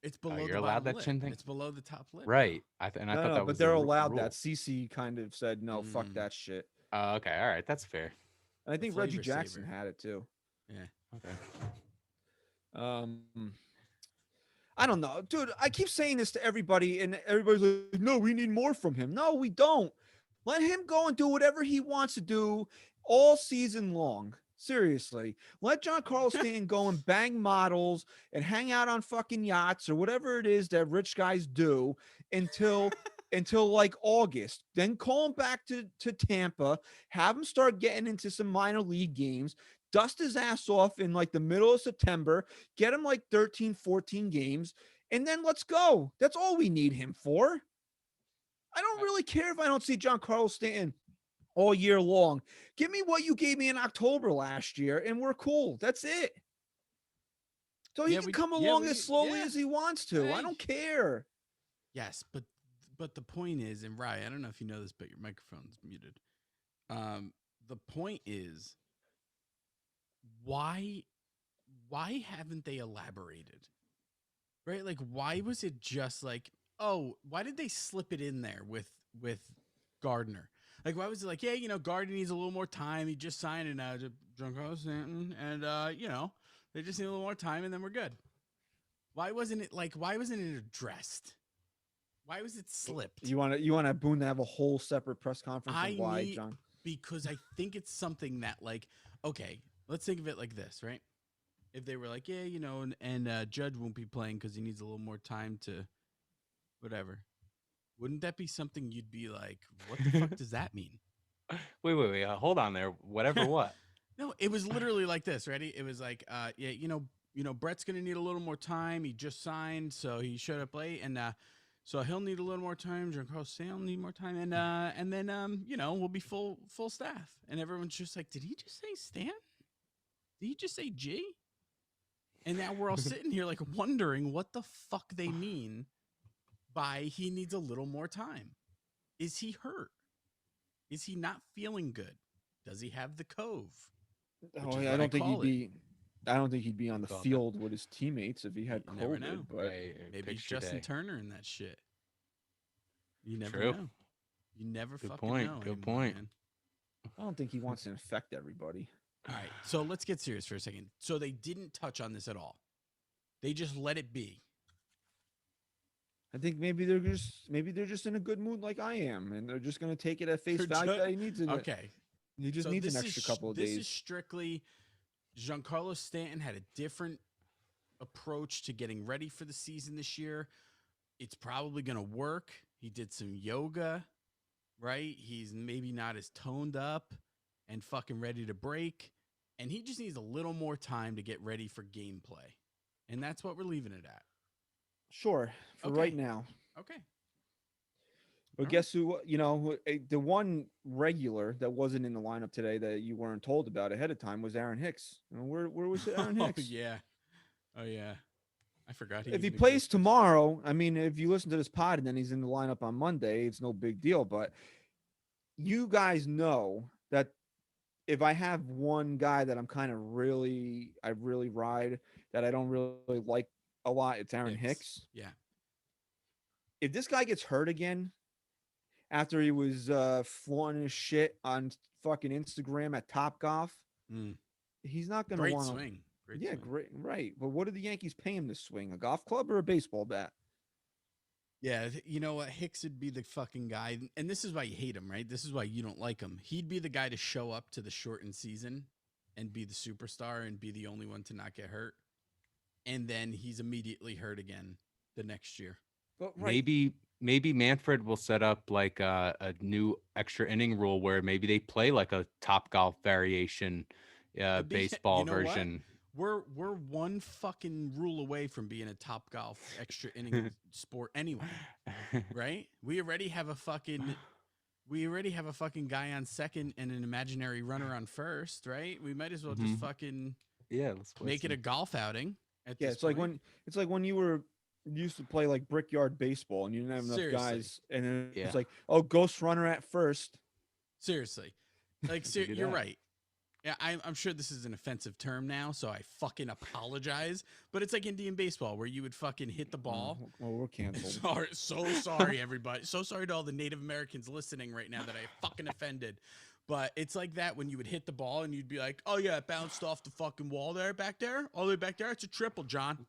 It's below you're the allowed bottom that lip. chin thing? It's below the top lip. Right. I thought that But was they're the allowed rule. that. CC kind of said no, fuck that shit. Oh, okay. All right. That's fair. And I think flavor Reggie Jackson saver. had it too. Yeah. Okay. I don't know, dude. I keep saying this to everybody, and everybody's like, "No, we need more from him." No, we don't. Let him go and do whatever he wants to do all season long. Seriously, let Giancarlo Stanton go and bang models and hang out on fucking yachts or whatever it is that rich guys do until like August. Then call him back to Tampa, have him start getting into some minor league games, dust his ass off in like the middle of September, get him like 13, 14 games, and then let's go. That's all we need him for. I don't really care if I don't see Giancarlo Stanton all year long. Give me what you gave me in October last year, and we're cool. That's it. So he can come along as slowly yeah. as he wants to. I Hey. don't care. Yes, but the point is, and Rye, I don't know if you know this, but your microphone's muted. The point is, why haven't they elaborated? Right? Like, why was it just like, oh, why did they slip it in there with Gardner? Like, why was it like, yeah, Gardner needs a little more time. He just signed and Giancarlo Stanton, and they just need a little more time, and then we're good. Why wasn't it addressed? Why was it slipped? You want Boone to have a whole separate press conference of why, John? Because I think it's something that, like, okay, let's think of it like this, right? If they were like, yeah, and Judge won't be playing because he needs a little more time to whatever, wouldn't that be something you'd be like, what the fuck does that mean? Wait. Hold on there. Whatever what? No, it was literally like this, ready? It was like, yeah, Brett's going to need a little more time. He just signed, so he showed up late, and so he'll need a little more time. Giancarlo Stanton will need more time, and then we'll be full staff. And everyone's just like, did he just say Stan? Did he just say G? And now we're all sitting here like wondering what the fuck they mean by he needs a little more time. Is he hurt? Is he not feeling good? Does he have the cove? Oh, yeah, I don't think he'd be on the field with his teammates if he had COVID. Never know. But maybe it's Justin Turner and that shit. You never True. know. You never Good fucking point. know. Good anymore, point. man. I don't think he wants to infect everybody. All right, so let's get serious for a second. So they didn't touch on this at all. They just let it be. I think maybe they're just in a good mood like I am, and they're just going to take it at face value that he needs it. Okay. He just needs an extra couple of days. This is strictly Giancarlo Stanton had a different approach to getting ready for the season this year. It's probably going to work. He did some yoga, right? He's maybe not as toned up and fucking ready to break. And he just needs a little more time to get ready for gameplay. And that's what we're leaving it at. Sure, for right now. Okay. But guess who, the one regular that wasn't in the lineup today that you weren't told about ahead of time was Aaron Hicks. Where was Aaron Hicks? Oh, yeah. I forgot. If he plays tomorrow, I mean, if you listen to this pod and then he's in the lineup on Monday, it's no big deal. But you guys know that if I have one guy that I'm kind of really ride that I don't really like a lot, it's Aaron Hicks. Yeah. If this guy gets hurt again after he was flaunting his shit on fucking Instagram at Topgolf, he's not going to want to swing. Great yeah, swing. great, right. But what did the Yankees pay him to swing? A golf club or a baseball bat? Yeah, you know what? Hicks would be the fucking guy. And this is why you hate him, right? This is why you don't like him. He'd be the guy to show up to the shortened season and be the superstar and be the only one to not get hurt. And then he's immediately hurt again the next year. But Maybe Manfred will set up like a new extra inning rule where maybe they play like a Topgolf variation baseball version. We're one fucking rule away from being a Topgolf extra inning sport anyway, right? We already have a fucking guy on second and an imaginary runner on first, right? We might as well just fucking let's make it a golf outing. It's like when you were used to play like brickyard baseball and you didn't have enough guys, and then it's like, oh, ghost runner at first. Seriously, like you're right. Yeah, I'm sure this is an offensive term now, so I fucking apologize. But it's like Indian baseball where you would fucking hit the ball. Well, we're canceled. Sorry, everybody. So sorry to all the Native Americans listening right now that I fucking offended. But it's like that when you would hit the ball and you'd be like, oh, yeah, it bounced off the fucking wall back there. All the way back there. It's a triple, John.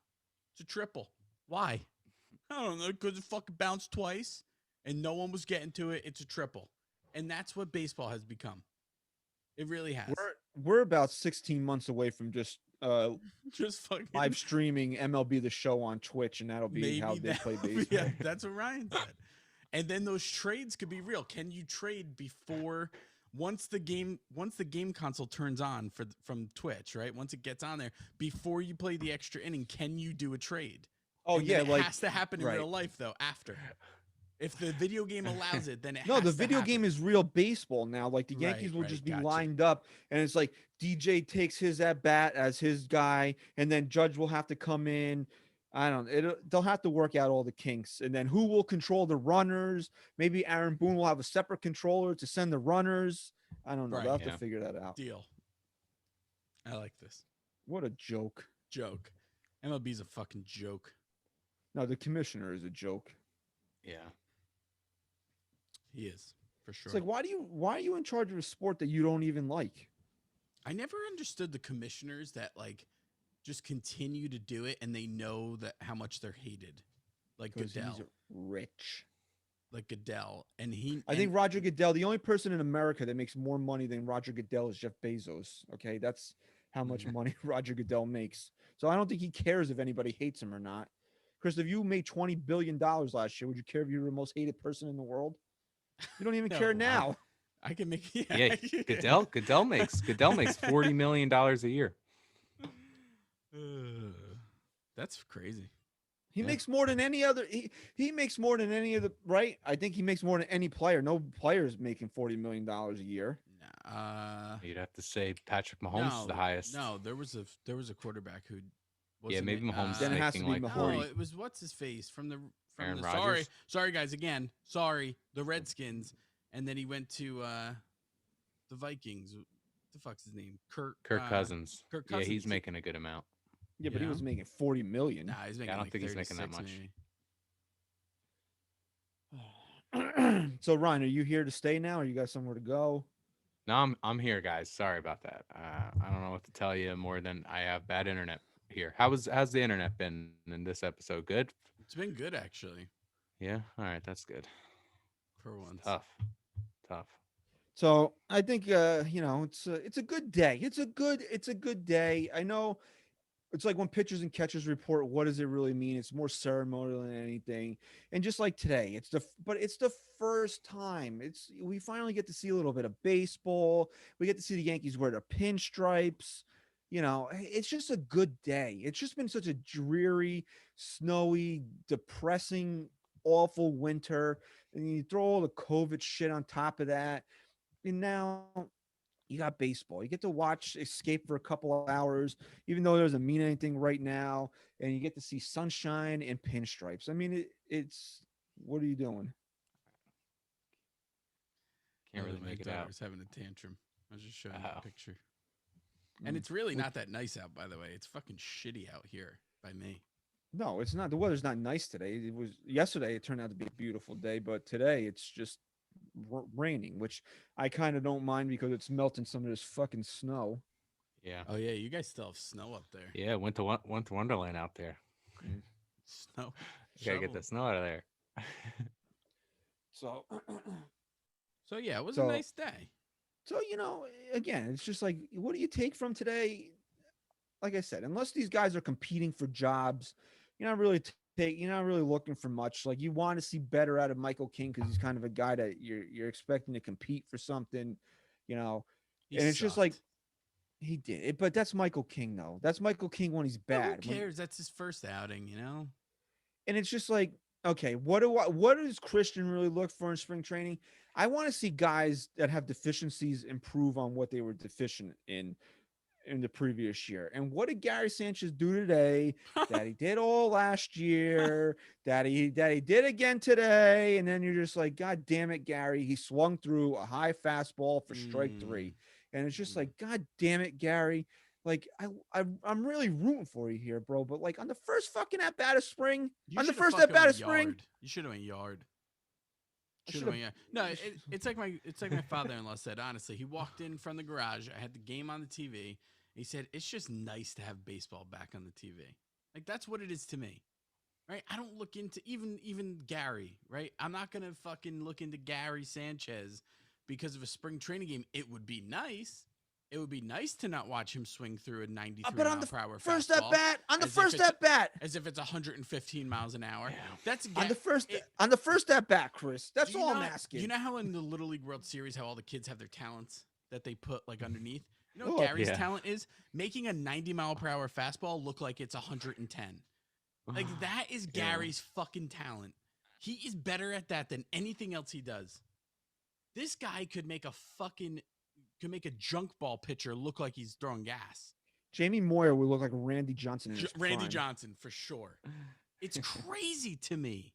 It's a triple. Why? I don't know, because it fucking bounced twice and no one was getting to it. It's a triple. And that's what baseball has become. It really has. We're about 16 months away from just fucking live streaming MLB The Show on Twitch, and that'll be how they play baseball. Yeah, that's what Ryan said. And then those trades could be real. Can you trade before once the game console turns on from Twitch, right? Once it gets on there, before you play the extra inning, can you do a trade? Oh, and yeah, it has to happen in real life though after. If the video game allows it, then it No, has the to video game happen. is real baseball now. Like the Right, Yankees will right, just be gotcha. lined up, and it's like DJ takes his at bat as his guy, and then Judge will have to come in. I don't. They'll have to work out all the kinks, and then who will control the runners? Maybe Aaron Boone will have a separate controller to send the runners. I don't know. Right, They'll have yeah. to figure that out. Deal. I like this What a joke. joke. MLB's a fucking joke. No, the commissioner is a joke. Yeah. He is for sure. It's like why are you in charge of a sport that you don't even like? I never understood the commissioners that like just continue to do it and they know that how much they're hated. Like Because Goodell. he's rich. Like Goodell. And he I think Roger Goodell, the only person in America that makes more money than Roger Goodell is Jeff Bezos. Okay, that's how much money Roger Goodell makes. So I don't think he cares if anybody hates him or not. Chris, if you made $20 billion last year, would you care if you were the most hated person in the world? You don't even care No, now. I can make Yeah. Goodell makes $40 million a year. That's crazy. He Yeah. makes more than any other. He makes more than any of the right. I think he makes more than any player. No player is making $40 million a year. You'd have to say Patrick Mahomes is the highest. No, there was a quarterback who Yeah, maybe Mahomes Then it is has to making be like Mahomes. No, 40. it was what's his face from the Aaron sorry Rodgers? guys again the Redskins, and then he went to the Vikings. What the fuck's his name? Kirk Cousins. Kirk Yeah, he's Cousins. making a good amount. Yeah, but he You was know? making $40 million. Nah, he's making. I don't like think he's making that 36 much. maybe. So Ryan, are you here to stay now, or you got somewhere to go? No, I'm here, guys. Sorry about that. I don't know what to tell you more than I have bad internet here. How's the internet been in this episode? Good? It's been good actually Yeah. All right, that's good. for once. Tough. So I think it's a good day. It's a good day. I know it's like when pitchers and catchers report, what does it really mean? It's more ceremonial than anything. And just like today, it's the first time. We finally get to see a little bit of baseball. We get to see the Yankees wear their pinstripes. It's just a good day. It's just been such a dreary, snowy, depressing, awful winter. And you throw all the COVID shit on top of that. And now you got baseball. You get to watch Escape for a couple of hours, even though it doesn't mean anything right now. And you get to see sunshine and pinstripes. I mean, it's what are you doing? Can't Oh, really my make it daughter out. was having a tantrum. I was just showing you Oh. a picture. And Mm. it's really not that nice out, by the way. It's fucking shitty out here by me. No, it's not. The weather's not nice today. It was yesterday. It turned out to be a beautiful day, but today it's just raining, which I kind of don't mind because it's melting some of this fucking snow. Yeah. Oh yeah, you guys still have snow up there. Yeah, went to Wonderland out there. Snow. Gotta get shovel. the snow out of there. So, So yeah, it was So- a nice day. so again, it's just like, what do you take from today? Like I said, unless these guys are competing for jobs, you're not really you're not really looking for much. Like you want to see better out of Michael King because he's kind of a guy that you're expecting to compete for something, He and it's just like sucked. he did it. But that's Michael King, though. That's Michael King when he's But bad. who cares? That's his first outing, you know. And it's just like, okay, what does Christian really look for in spring training? I want to see guys that have deficiencies improve on what they were deficient in the previous year. And what did Gary Sanchez do today that he did all last year, that he did again today? And then you're just like, God damn it, Gary. He swung through a high fastball for strike three. And it's just like, God damn it, Gary. Like I'm really rooting for you here, bro. But like on the first fucking at bat of spring, You on the should've first fucking at bat went of spring, yard. You should have went yard. I Should have went yard. No, it's like my father-in-law said. Honestly, he walked in from the garage. I had the game on the TV. He said, "It's just nice to have baseball back on the TV." Like that's what it is to me, right? I don't look into even Gary, right? I'm not gonna fucking look into Gary Sanchez because of a spring training game. It would be nice. It would be nice to not watch him swing through a 93 but on mile the per hour first fastball at bat, on the as if first it's- at bat, as if it's 115 miles an hour. Yeah. That's on the first it- on the first at bat, Chris. That's do you all I'm not- asking. You know how in the Little League World Series, how all the kids have their talents that they put like underneath? You know what Oh, Gary's yeah. talent is? Making a 90 mile per hour fastball look like it's 110. Like that is Yeah. Gary's fucking talent. He is better at that than anything else he does. This guy could make a junk ball pitcher look like he's throwing gas. Jamie Moyer would look like Randy Johnson in his Randy prime. Johnson for sure. It's crazy to me.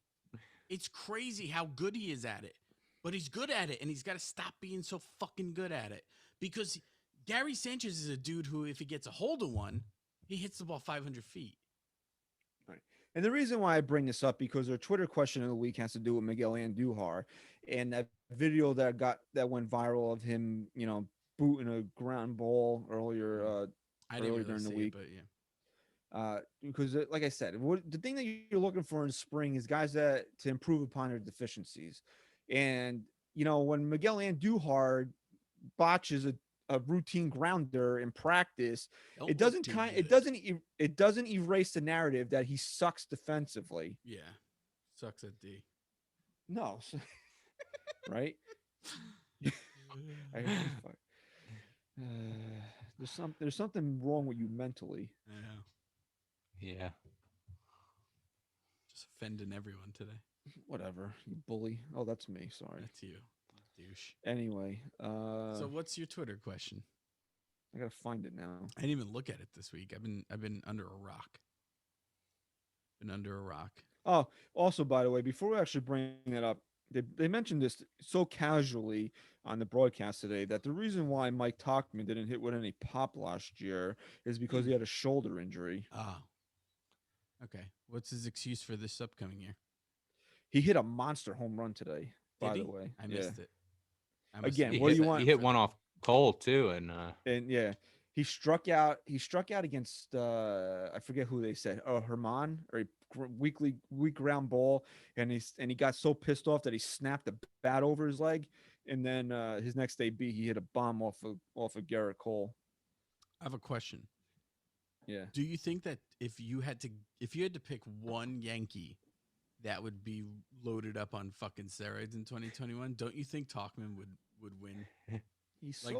It's crazy how good he is at it. But he's good at it, and he's got to stop being so fucking good at it. Because Gary Sanchez is a dude who, if he gets a hold of one, he hits the ball 500 feet. Right. And the reason why I bring this up, because our Twitter question of the week has to do with Miguel Andujar, and that video that went viral of him, booting a ground ball earlier I didn't really during the see week. it, but yeah. Because like I said, the thing that you're looking for in spring is guys to improve upon their deficiencies. And, when Miguel Andujar botches a routine grounder in practice, it doesn't erase the narrative that he sucks defensively. Yeah. Sucks at D. No. Right? There's something wrong with you mentally. I know. Yeah. Just offending everyone today. Whatever, you bully. Oh, that's me. Sorry. That's you, douche. Anyway, So what's your Twitter question? I gotta find it now. I didn't even look at it this week. I've been under a rock. Oh, also, by the way, before we actually bring that up, they mentioned this so casually on the broadcast today that the reason why Mike Tauchman didn't hit with any pop last year is because he had a shoulder injury. Oh. Okay. What's his excuse for this upcoming year? He hit a monster home run today, by the way. I missed it. Again, He what do hit- you want? He hit one off Cole too, and And he struck out against I forget who they said. Oh, Herman, or a weak ground ball, and he got so pissed off that he snapped the bat over his leg, and then his next AB he hit a bomb off of Garrett Cole. I have a question. Yeah. Do you think that if you had to pick one Yankee that would be loaded up on fucking steroids in 2021, don't you think Tauchman would win?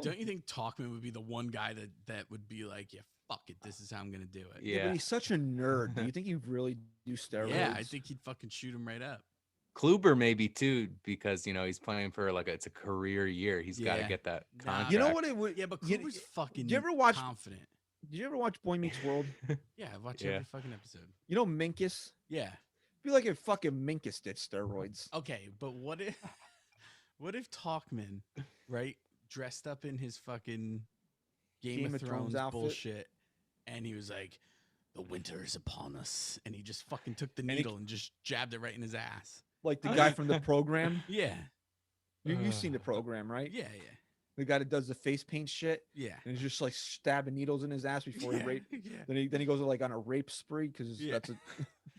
Don't you think Tauchman would be the one guy that would be like, yeah, fuck it, this is how I'm gonna do it? Yeah, but he's such a nerd. Do you think he'd really do steroids? Yeah, I think he'd fucking shoot him right up. Kluber maybe too, because he's playing for it's a career year. He's got to get that contract. You know what it would? Yeah, but Kluber's fucking. Did you ever watch confident? Did you ever watch Boy Meets World? Yeah, I watch every fucking episode. You know Minkus? Yeah. Be like if fucking Minkus did steroids. Okay, but what if Tauchman, right, dressed up in his fucking Game of Thrones outfit? bullshit, and he was like, "The winter is upon us," and he just fucking took the needle and just jabbed it right in his ass. Like the guy from the program? Yeah. You've seen the program, right? Yeah. The guy that does the face paint shit. Yeah. And he's just like stabbing needles in his ass before he rape. Yeah. Then he goes like on a rape spree because that's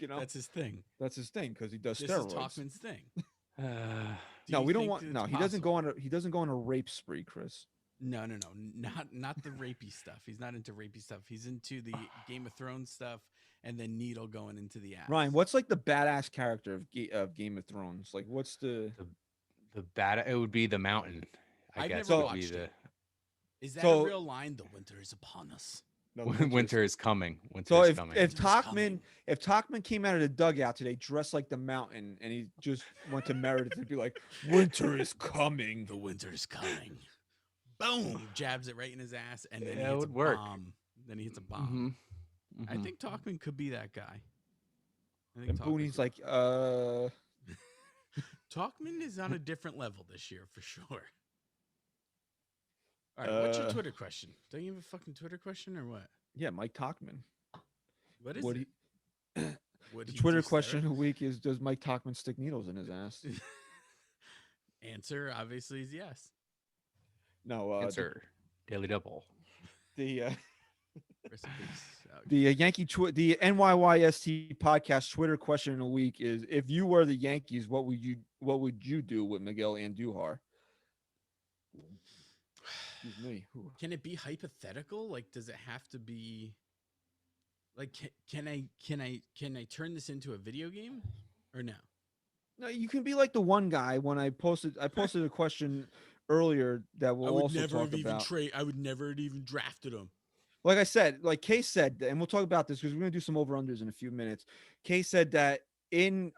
that's his thing. That's his thing because he does This steroids. is Tauchman's thing. No, we don't want. No, he doesn't go on a rape spree, Chris. No, not the rapey stuff. He's not into rapey stuff. He's into the Game of Thrones stuff, and then needle going into the ass. Ryan, what's like the badass character of Game of Thrones? Like, what's the bad? It would be the Mountain. I guess never would be watched the. it. Is that a real line? The winter is upon us. No, winter is coming. So if Tauchman came out of the dugout today dressed like the Mountain and he just went to Meredith and be like, "Winter is coming. The winter is coming." Boom! Jabs it right in his ass, and then he it hits would a work. bomb. Then he hits a bomb. I think Tauchman could be that guy. And Booney's like, Tauchman is on a different level this year for sure. All right, what's your Twitter question? Don't you have a fucking Twitter question or what? Yeah, Mike Tauchman. What is it? The Twitter question of the week is: does Mike Tauchman stick needles in his ass? Answer obviously is yes. No. Answer Daily Double. The Rest in peace. the NYYST podcast Twitter question of the week is: if you were the Yankees, what would you do with Miguel Andujar? Excuse me. Can it be hypothetical? Like, does it have to be? Like, can I turn this into a video game, or no? No, you can be like the one guy when I posted a question earlier that we'll also talk about. I would never have even drafted him. Like I said, like Kay said, and we'll talk about this because we're gonna do some over unders in a few minutes. Kay said that in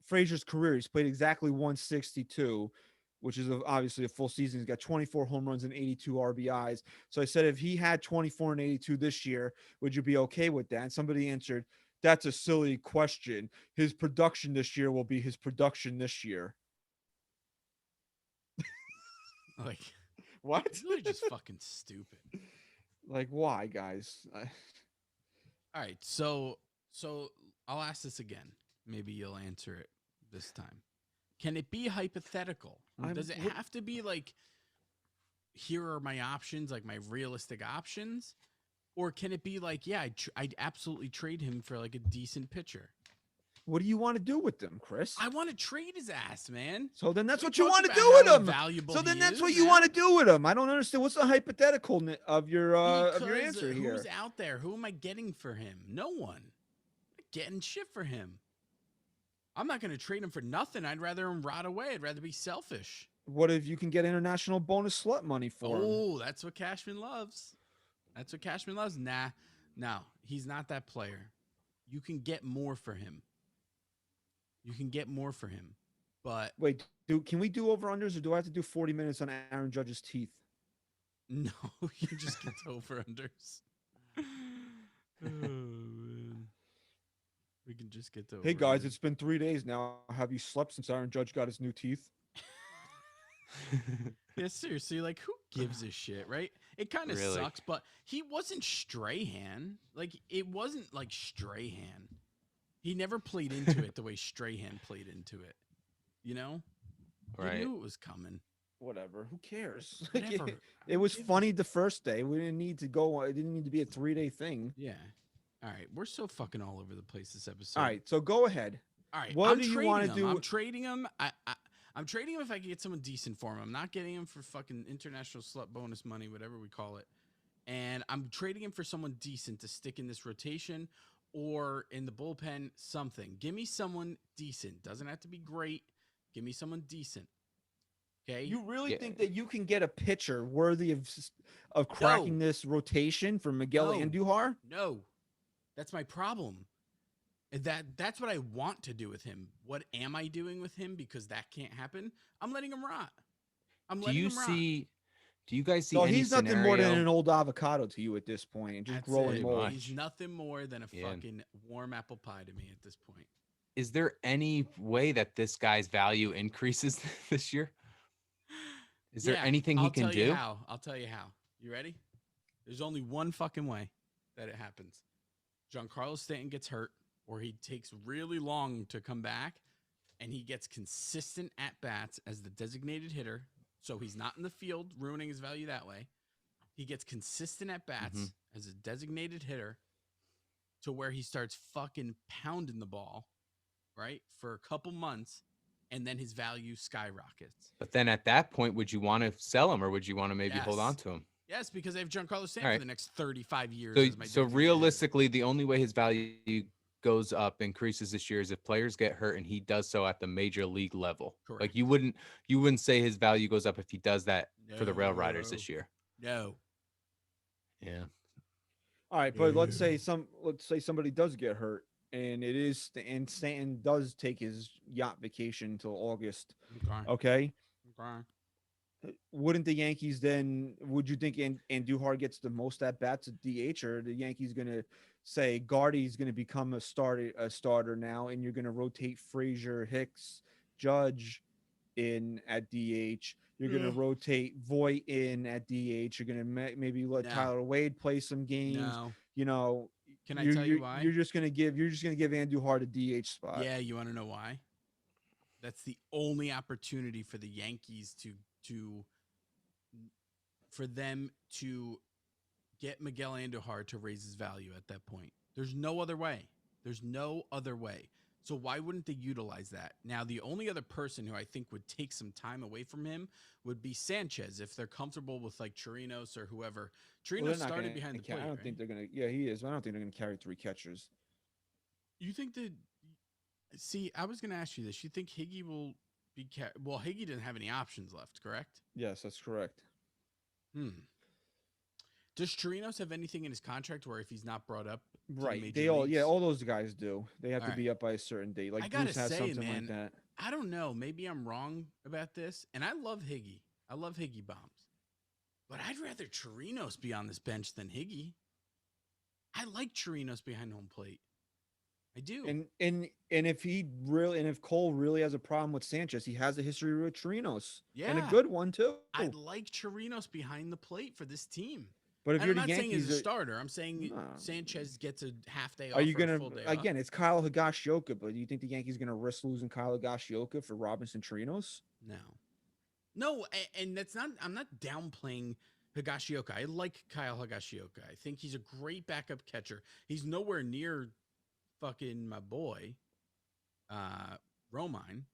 Frazier's career. He's played exactly 162, which is obviously a full season. He's got 24 home runs and 82 RBIs. So I said, if he had 24 and 82 this year, would you be okay with that? And somebody answered, that's a silly question. His production this year will be his production this year. Like, What? it's really just fucking stupid. Like, why, guys? All right, so I'll ask this again. Maybe you'll answer it this time. Can it be hypothetical? Does it have to be like, here are my options, like my realistic options? Or can it be like, yeah, I'd absolutely trade him for like a decent pitcher? What do you want to do with them, Chris? I want to trade his ass, man. So then that's We what you talked want to about do with how him. valuable So then he that's is, what you man. want to do with him. I don't understand. What's the hypothetical of your Because answer here? who's out there? Who am I getting for him? No one. I'm not getting shit for him. I'm not going to trade him for nothing. I'd rather him rot away. I'd rather be selfish. What if you can get international bonus slut money for him? Oh, that's what Cashman loves. That's what Cashman loves. Nah, no, he's not that player. You can get more for him. You can get more for him. But Wait, can we do over-unders, or do I have to do 40 minutes on Aaron Judge's teeth? no, you just get to over-unders. Oh, man. We can just get to Hey, guys, over-unders. it's been 3 days now. Have you slept since Aaron Judge got his new teeth? Yeah, seriously, like, who gives a shit, right? It kind of Really? sucks, but he wasn't Strahan. Like, it wasn't like Strahan. He never played into it the way Strahan played into it. You know? Right. He knew it was coming. Whatever. Who cares? Whatever. It was Who gives a funny the first day. We didn't need to go. It didn't need to be a 3-day thing. Yeah. All right. We're so fucking all over the place this episode. All right, so go ahead. All right. What I'm do you trading wanna him. do I'm with- trading him. I'm trading him if I can get someone decent for him. I'm not getting him for fucking international slut bonus money, whatever we call it. And I'm trading him for someone decent to stick in this rotation or in the bullpen, something. Give me someone decent. Doesn't have to be great. Give me someone decent. Okay? You really Yeah. think that you can get a pitcher worthy of cracking No. this rotation for Miguel No. Andujar? No. That's my problem. That's what I want to do with him. What am I doing with him? Because that can't happen. I'm letting him rot. I'm Do letting you him rot. see? Do you guys see So any he's nothing more than scenario- an old avocado to you at this point, and just That's growing it. mold. much. He's nothing more than a Yeah. fucking warm apple pie to me at this point. Is there any way that this guy's value increases this year? Is there Yeah, anything he I'll can tell do? You how. I'll tell you how. You ready? There's only one fucking way that it happens. Giancarlo Stanton gets hurt, or he takes really long to come back, and he gets consistent at-bats as the designated hitter, so he's not in the field ruining his value that way. He gets consistent at-bats as a designated hitter to where he starts fucking pounding the ball, right, for a couple months, and then his value skyrockets. But then at that point, would you want to sell him, or would you want to maybe hold Yes. on to him? Yes, because I have Giancarlo Stanton All for right. the next 35 years. So, as my so designated hitter. realistically, the only way his value goes up, increases this year, is if players get hurt and he does so at the major league level. Correct. Like you wouldn't say his value goes up if he does that for the Rail Riders this No. year. No. Yeah. All right, but let's say Yeah. somebody does get hurt, and Stanton does take his yacht vacation until August. Okay. Okay, Okay. wouldn't the Yankees then? Would you think Andujar gets the most at bats at DH, or the Yankees gonna say Gardy's gonna become a starter now, and you're gonna rotate Frazier, Hicks, Judge in at DH. You're gonna rotate Voit in at DH. You're gonna maybe let No. Tyler Wade play some games. No. You know, Can I tell you you're- why? You're just gonna give Andujar the DH spot. Yeah, you want to know why? That's the only opportunity for the Yankees for them to get Miguel Andujar to raise his value at that point. There's no other way. There's no other way. So why wouldn't they utilize that? Now, the only other person who I think would take some time away from him would be Sanchez if they're comfortable with like Chirinos or whoever. Well, Chirinos they're not started gonna behind the ca- plate. I don't right? think they're gonna. Yeah, he is. I don't think they're gonna carry 3 catchers. You think that? See, I was going to ask you this. You think Higgy will be? Well, Higgy didn't have any options left, correct? Yes, that's correct. To Does Chirinos have anything in his contract where if he's not brought up, to the Right. major They all, leagues? all those guys do. They have All to right. be up by a certain date. Like I gotta Bruce has say, something man, like that. I don't know. Maybe I'm wrong about this. And I love Higgy. I love Higgy bombs. But I'd rather Chirinos be on this bench than Higgy. I like Chirinos behind home plate. I do. And if Cole really has a problem with Sanchez, he has a history with Chirinos. And a Yeah. good one too. I'd like Chirinos behind the plate for this team. But if And you're I'm the not saying Yankees, he's a starter. I'm saying Nah. Sanchez gets a half day off are you or a gonna full day again? off. It's Kyle Higashioka, but do you think the Yankees gonna risk losing Kyle Higashioka for Robinson Chirinos? No, and that's not. I'm not downplaying Higashioka. I like Kyle Higashioka. I think he's a great backup catcher. He's nowhere near fucking my boy, Romine,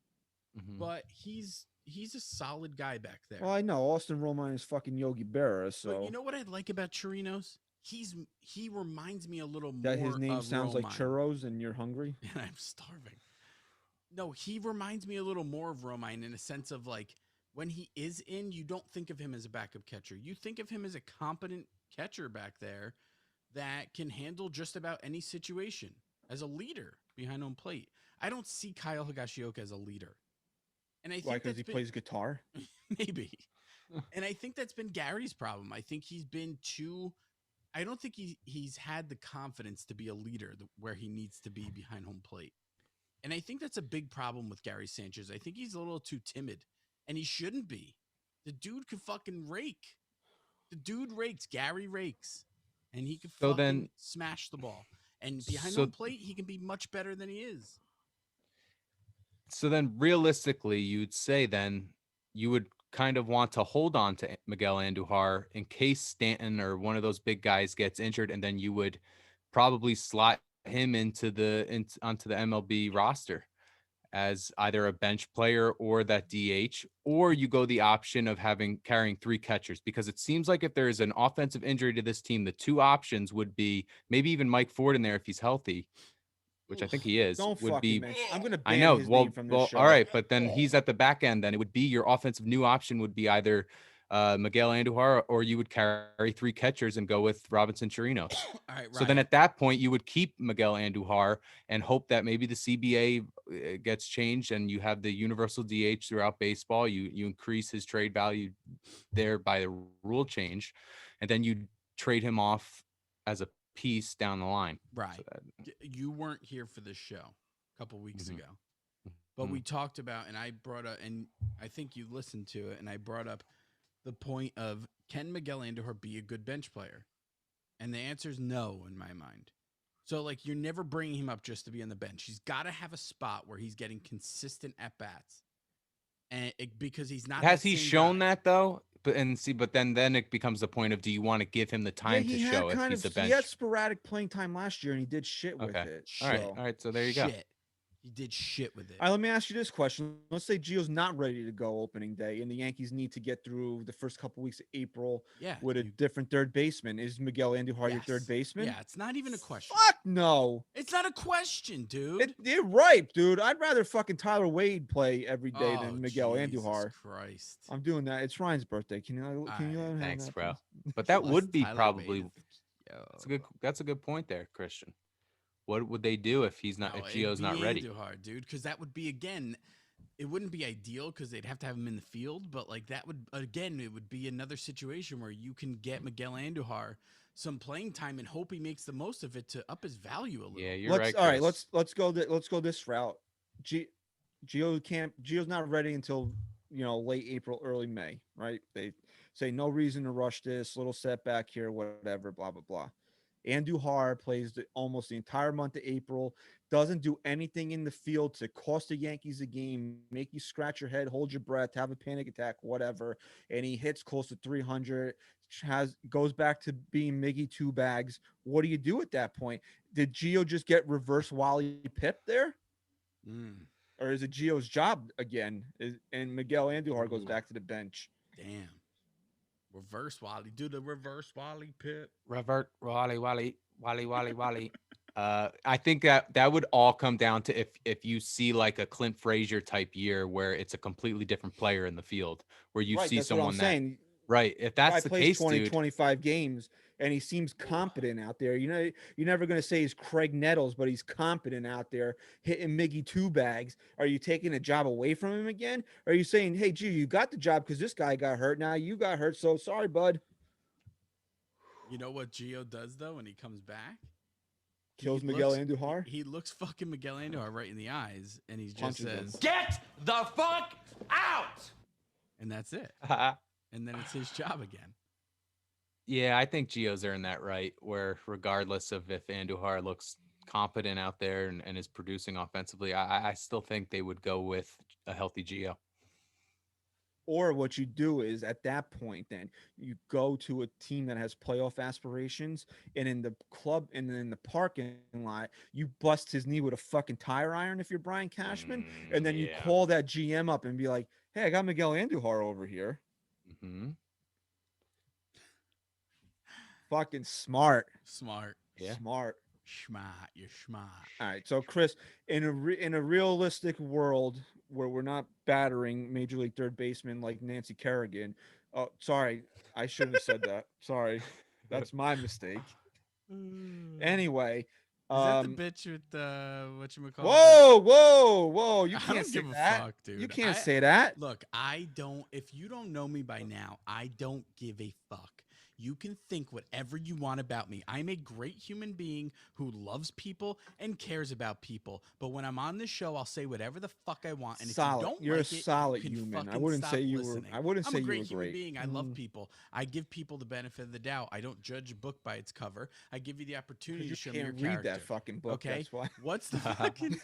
Mhm. but he's a solid guy back there. Well, I know Austin Romine is fucking Yogi Berra, so But you know what I like about Chirinos? He reminds me a little that more his name of sounds like Romine. churros, and you're hungry. And I'm starving. No, he reminds me a little more of Romine in a sense of like when he is in, you don't think of him as a backup catcher. You think of him as a competent catcher back there that can handle just about any situation as a leader behind home plate. I don't see Kyle Higashioka as a leader. And I think Why? Because that's he been, plays guitar. maybe. And I think that's been Gary's problem. I think he's been too I don't think he's had the confidence to be a leader where he needs to be behind home plate. And I think that's a big problem with Gary Sanchez. I think he's a little too timid, and he shouldn't be. The dude could fucking rake. The dude rakes. Gary rakes, and he could So fucking then- smash the ball. And behind So- home plate, he can be much better than he is. So then realistically, you'd say then you would kind of want to hold on to Miguel Andujar in case Stanton or one of those big guys gets injured, and then you would probably slot him onto the MLB roster as either a bench player or that DH, or you go the option of carrying three catchers, because it seems like if there's an offensive injury to this team, the two options would be maybe even Mike Ford in there if he's healthy, which I think he is, Don't would fucking be. mention. I'm gonna I ban know. his Well, name from this show. all right, but then he's at the back end. Then it would be your offensive new option would be either Miguel Andujar, or you would carry three catchers and go with Robinson Chirinos. All right, So then at that point, you would keep Miguel Andujar and hope that maybe the CBA gets changed and you have the universal DH throughout baseball. You increase his trade value there by the rule change, and then you trade him off as a piece down the line. right. So that, You weren't here for this show a couple weeks Mhm. ago. But we talked about, and I brought up, and I think you listened to it, and I brought up the point of, can Miguel Andujar be a good bench player? And the answer is no in my mind. So, like, you're never bringing him up just to be on the bench. He's got to have a spot where he's getting consistent at-bats. And because he's not has that he same shown guy. that though? But then it becomes the point of, do you want to give him the time he to had show if kind he's of a bench? He had sporadic playing time last year, and he did shit with Okay. it. All right. so- All right. So there you go. Shit. He did shit with it. All right, let me ask you this question. Let's say Gio's not ready to go opening day, and the Yankees need to get through the first couple weeks of April Yeah. with a different third baseman. Is Miguel Andujar your third Yes. baseman? Yeah, it's not even a question. Fuck no. It's not a question, dude. You're right, dude. I'd rather fucking Tyler Wade play every day Oh, than Miguel Jesus Andujar. Christ. I'm doing that. It's Ryan's birthday. Can you let him have Thanks, that, bro. please? But that Plus would be Tyler probably Wade. Yo. that's a good point there, Christian. What would they do if he's not, No, if it'd Gio's not be ready? Andujar, dude, because that would be, again, it wouldn't be ideal because they'd have to have him in the field, but like that would, again, it would be another situation where you can get Miguel Andujar some playing time and hope he makes the most of it to up his value a little. Yeah, you're Let's right. all right. Chris. Let's go this route. Gio's not ready until late April, early May, right? They say no reason to rush this, little setback here, whatever, blah blah blah. Andujar plays almost the entire month of April, doesn't do anything in the field to cost the Yankees a game, make you scratch your head, hold your breath, have a panic attack, whatever, and he hits close to 300, goes back to being Miggy two bags. What do you do at that point? Did Gio just get reverse Wally Pip there? Or is it Gio's job again? And Miguel Andujar goes back to the bench? Damn. Reverse Wally. Do the reverse Wally Pip. Revert Wally. I think that would all come down to if you see like a Clint Frazier type year where it's a completely different player in the field, where you Right, see that's what I'm someone that saying. Right. If Guy that's the plays case, 20, dude. 25 games, and he seems competent out there. You know, you're never going to say he's Craig Nettles, but he's competent out there hitting Miggy two bags. Are you taking a job away from him again? Or are you saying, hey, gee, you got the job because this guy got hurt. Now you got hurt. So sorry, bud. You know what Gio does though when he comes back? Kills He Miguel looks- Andujar. He looks fucking Miguel Andujar right in the eyes, and he just Punches him. says, Get the fuck out! and that's it. And then it's his job again. Yeah, I think Gio's earned that right, where regardless of if Andujar looks competent out there and is producing offensively, I still think they would go with a healthy Gio. Or what you do is at that point, then you go to a team that has playoff aspirations, and in the club and in the parking lot, you bust his knee with a fucking tire iron if you're Brian Cashman, and then you Yeah. call that GM up and be like, "Hey, I got Miguel Andujar over here." Hmm. Fucking smart, Smart. Yeah. smart. Schmart. You're smart. All right, so Chris, in a realistic world where we're not battering major league third baseman like Nancy Kerrigan, oh, sorry, I shouldn't have said that. Sorry, that's my mistake. Anyway, Is that the bitch with whatchamacallit? whoa! You I can't don't say give a that. fuck, dude. You can't I- say that. Look, I don't. If you don't know me by now, I don't give a fuck. You can think whatever you want about me. I'm a great human being who loves people and cares about people. But when I'm on this show, I'll say whatever the fuck I want. And Solid. if you don't You're like a it, solid you can human. I fucking wouldn't stop say you were. listening. I wouldn't I'm say a you great were human great. being. I love people. I give people the benefit of the doubt. I don't judge a book by its cover. I give you the opportunity You to show me your can't read character. that fucking book. Okay. That's why. What's the fucking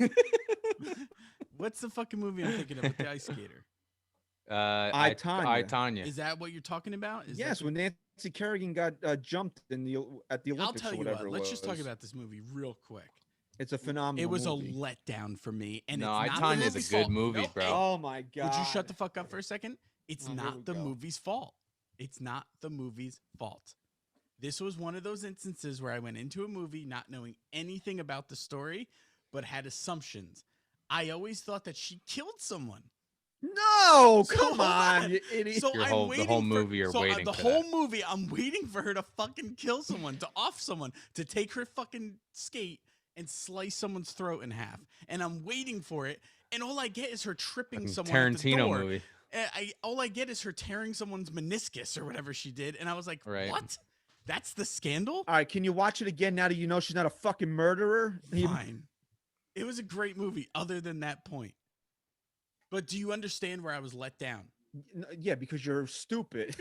What's the fucking movie I'm thinking of with the ice skater? I, Tonya. Tonya. Is that what you're talking about? Is that Yes, the- when Nancy Kerrigan got jumped in the at the I'll Olympics tell or you whatever what. it Let's just talk was. about this movie real quick. It's a phenomenal. It was movie. a letdown for me, and No, it's not Tonya the is a movie's good fault. movie, Nope. bro. Hey, Oh my god! would you shut the fuck up for a second? It's Oh, here we not the go. movie's fault. It's not the movie's fault. This was one of those instances where I went into a movie not knowing anything about the story, but had assumptions. I always thought that she killed someone. No, So, come hold on, on. you idiot. So Your I'm whole- the waiting whole for, movie you're so, waiting the for whole that. movie I'm waiting for her to fucking kill someone, to off someone, to take her fucking skate and slice someone's throat in half. And I'm waiting for it, and all I get is her tripping Fucking someone at the Tarantino door. movie. All I get is her tearing someone's meniscus or whatever she did, and I was like, Right. "What? That's the scandal?" All right, can you watch it again now that you know she's not a fucking murderer? Fine. It was a great movie, other than that point. But do you understand where I was let down? Yeah, because you're stupid.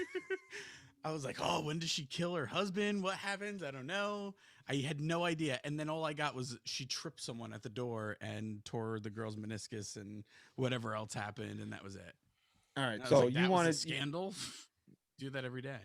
I was like, "Oh, when does she kill her husband? What happens? I don't know." I had no idea, and then all I got was she tripped someone at the door and tore the girl's meniscus and whatever else happened, and that was it. All right, And I was so like, you "That was a wanted scandal? Do that every day."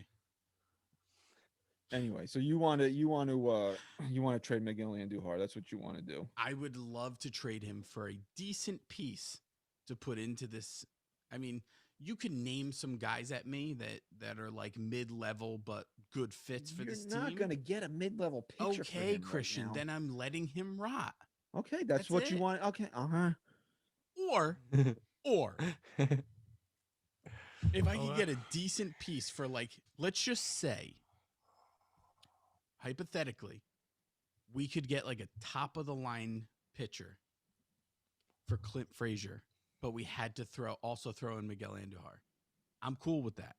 anyway. So you want to trade Miguel Andujar. That's what you want to do. I would love to trade him for a decent piece to put into this. I mean, you can name some guys at me that are like mid-level but good fits for You're this not team. going to get a mid-level pitcher. for Okay, him right Christian, now. then I'm letting him rot. Okay, that's That's what you it. want. Okay, uh-huh. Or if I Oh, could get a decent piece for, like, let's just say, hypothetically, we could get like a top of the line pitcher for Clint Frazier, but we had to also throw in Miguel Andujar. I'm cool with that.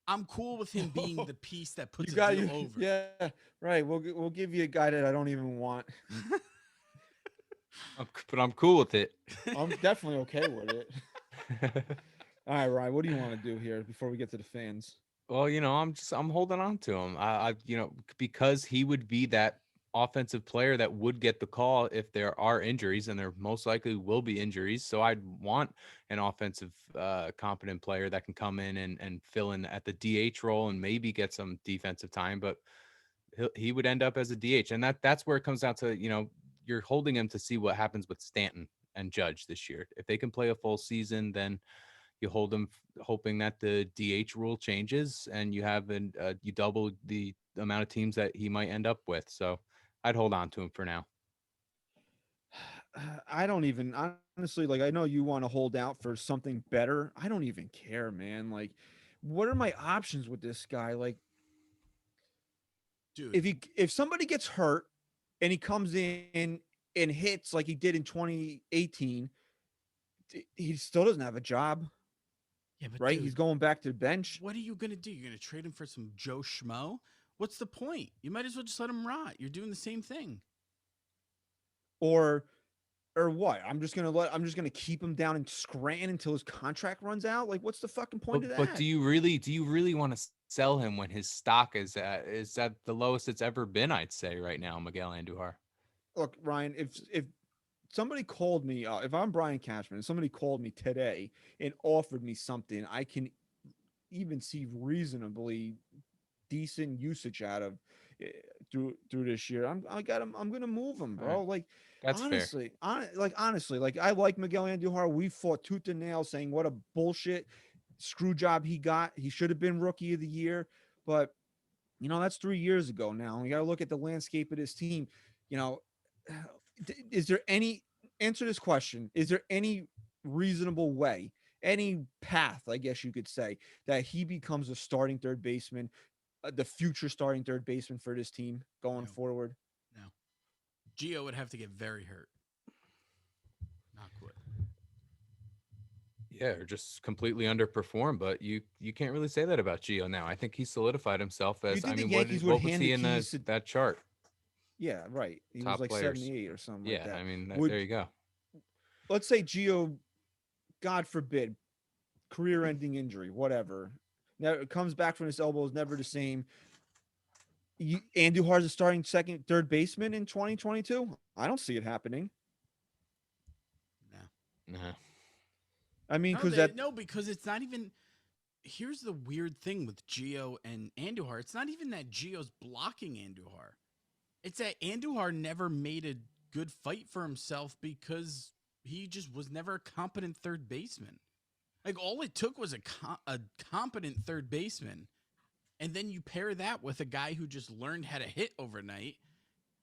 I'm cool with him being the piece that puts You a got deal you. over. Yeah, right. We'll give you a guy that I don't even want. But I'm cool with it. I'm definitely okay with it. All right, Ryan. What do you want to do here before we get to the fans? Well, I'm holding on to him. Because he would be that offensive player that would get the call if there are injuries, and there most likely will be injuries. So I'd want an offensive, competent player that can come in and fill in at the DH role and maybe get some defensive time. But he would end up as a DH, and that's where it comes down to. You're holding him to see what happens with Stanton and Judge this year. If they can play a full season, then you hold them hoping that the DH rule changes and you have you double the amount of teams that he might end up with. So I'd hold on to him for now. I don't even honestly like. I know you want to hold out for something better. I don't even care, man. Like what are my options with this guy? Like, Dude, if somebody gets hurt and he comes in and hits like he did in 2018, he still doesn't have a job, yeah, but right? dude, He's going back to the bench. what are you gonna do? You're gonna trade him for some Joe Schmo? What's the point? You might as well just let him rot. You're doing the same thing. Or what? I'm just gonna keep him down in Scranton until his contract runs out. Like, what's the fucking point of that? But do you really want to sell him when his stock is at the lowest it's ever been? I'd say right now, Miguel Andujar. Look, Ryan, if somebody called me, if I'm Brian Cashman, and somebody called me today and offered me something, I can even see reasonably decent usage out of through this year. I'm gonna move him, All right. bro. Like, That's fair. honestly, like I like Miguel Andujar. We fought tooth and nail saying what a bullshit screw job he got. He should have been rookie of the year, but that's 3 years ago now. We got to look at the landscape of this team. You know, is there any answer this question? Is there any reasonable way, any path, I guess you could say, that he becomes a starting third baseman, the future starting third baseman for this team going No. forward? No. Gio would have to get very hurt. Not quit. Yeah, or just completely underperform. But you can't really say that about Gio now. I think he solidified himself as. think I the mean, Yankees would what was hand he the in keys to- that chart? Yeah, right. He Top was like players. 78 or something Yeah, like that. I mean, Would- there you go. Let's say Gio, God forbid, career-ending injury, whatever. Now it comes back from his elbow, is never the same. Andujar's a starting second, third baseman in 2022. I don't see it happening. No. Nah. I mean, No, because it's not even. Here's the weird thing with Gio and Andujar. It's not even that Gio's blocking Andujar. It's that Andujar never made a good fight for himself because he just was never a competent third baseman. Like, all it took was a competent third baseman. And then you pair that with a guy who just learned how to hit overnight.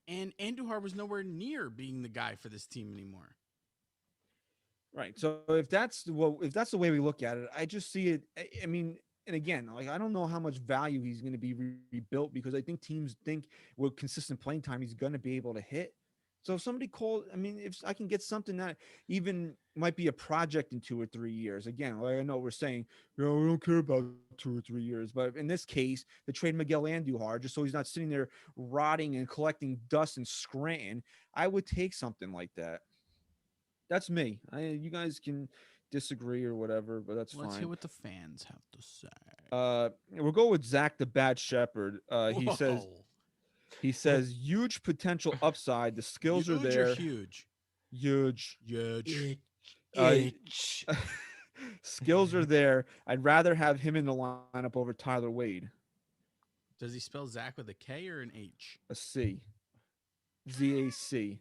And Andujar was nowhere near being the guy for this team anymore. right. So if that's the way we look at it, I just see it. I mean, and again, like I don't know how much value he's going to be rebuilt, because I think teams think with consistent playing time he's going to be able to hit. So if somebody called, I mean, if I can get something that even might be a project in 2 or 3 years, again, like I know we're saying, we don't care about 2 or 3 years, but in this case, the trade Miguel Andujar, just so he's not sitting there rotting and collecting dust in Scranton, I would take something like that. That's me. You guys can disagree or whatever, but that's Let's fine. hear what the fans have to say. We'll go with Zach the Bad Shepherd. Whoa. He says huge potential upside. The skills Huge are there. Or huge? Huge. Huge. Skills are there. I'd rather have him in the lineup over Tyler Wade. Does he spell Zach with a K or an H? A C. ZAC.